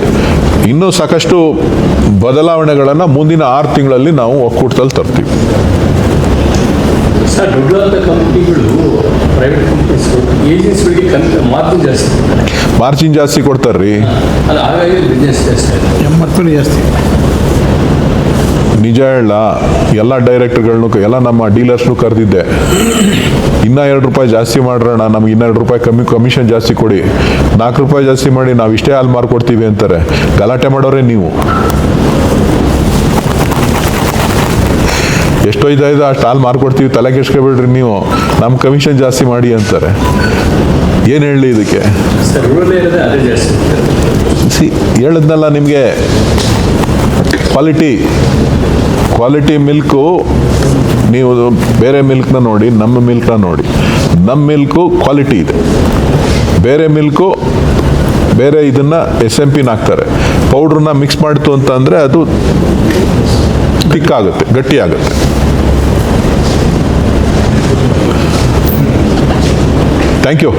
ಇನ್ನೂ ಸಾಕಷ್ಟು ಬದಲಾವಣೆಗಳನ್ನು ಮುಂದಿನ 6 ತಿಂಗಳಲ್ಲಿ ನಾವು ಒಕ್ಕೂಟದಲ್ಲಿ ತರ್ತೀವಿ. ಸರ್, ದೊಡ್ಡದಾದ ಕಂಪ್ನಿಗಳು, ಪ್ರೈವೇಟ್ ಕಂಪ್ನೀಸ್ ಏಜೆನ್ಸಿಗಳಿಗೆ ಮಾರ್ಜಿನ್ ಜಾಸ್ತಿ ಕೊಡ್ತಾರೆ. ಮಾರ್ಜಿನ್ ಜಾಸ್ತಿ ಕೊಡ್ತಾರೆ ರೀ. ಅದು ಹಾಗಾಗಿ ಬಿಸ್ನೆಸ್ ಜಾಸ್ತಿ ಆಗಿದೆ. 80 ಜಾಸ್ತಿ. ನಿಜ ಹೇಳ, ಎಲ್ಲ ಡೈರೆಕ್ಟರ್ಗಳನ್ನು ಎಲ್ಲ ನಮ್ಮ ಡೀಲರ್ಸ್ನು ಕರೆದಿದ್ದೆ. ಇನ್ನೂ 2 ರೂಪಾಯಿ ಜಾಸ್ತಿ ಮಾಡೋಣ, ನಮ್ಗೆ ಇನ್ನೂ 2 ರೂಪಾಯಿ ಕಮಿಷನ್ ಜಾಸ್ತಿ ಕೊಡಿ, 4 ರೂಪಾಯಿ ಜಾಸ್ತಿ ಮಾಡಿ ನಾವು ಇಷ್ಟೇ ಹಾಲು ಮಾರ್ಕೊಡ್ತೀವಿ ಅಂತಾರೆ. ಗಲಾಟೆ ಮಾಡೋರೆ ನೀವು. ಎಷ್ಟೋ ಇದಾಯ್ತು ಅಷ್ಟು ಹಾಲು ಮಾರ್ಕೊಡ್ತೀವಿ, ತಲೆ ಕೆಡ್ಸ್ಕೊಬೇಡ್ರಿ ನೀವು, ನಮ್ಮ ಕಮಿಷನ್ ಜಾಸ್ತಿ ಮಾಡಿ ಅಂತಾರೆ. ಏನು ಹೇಳಲಿ ಇದಕ್ಕೆ? ಸರ್, ರೂರಲ್ ಏರಿಯಾದ ಅದೇ ಜಾಸ್ತಿ. ಹೇಳಿದ್ನಲ್ಲ ನಿಮಗೆ, ಕ್ವಾಲಿಟಿ ಮಿಲ್ಕು. ನೀವು ಬೇರೆ ಮಿಲ್ಕ್ನ ನೋಡಿ, ನಮ್ಮ ಮಿಲ್ಕ್ನ ನೋಡಿ. ನಮ್ಮ ಮಿಲ್ಕು ಕ್ವಾಲಿಟಿ ಇದೆ. ಬೇರೆ ಮಿಲ್ಕು ಬೇರೆ ಇದನ್ನು SMP ಹಾಕ್ತಾರೆ. ಪೌಡ್ರನ್ನ ಮಿಕ್ಸ್ ಮಾಡ್ತು ಅಂತ ಅಂದರೆ ಅದು ತಿಕ್ಕಾಗುತ್ತೆ, ಗಟ್ಟಿ ಆಗುತ್ತೆ. Thank you.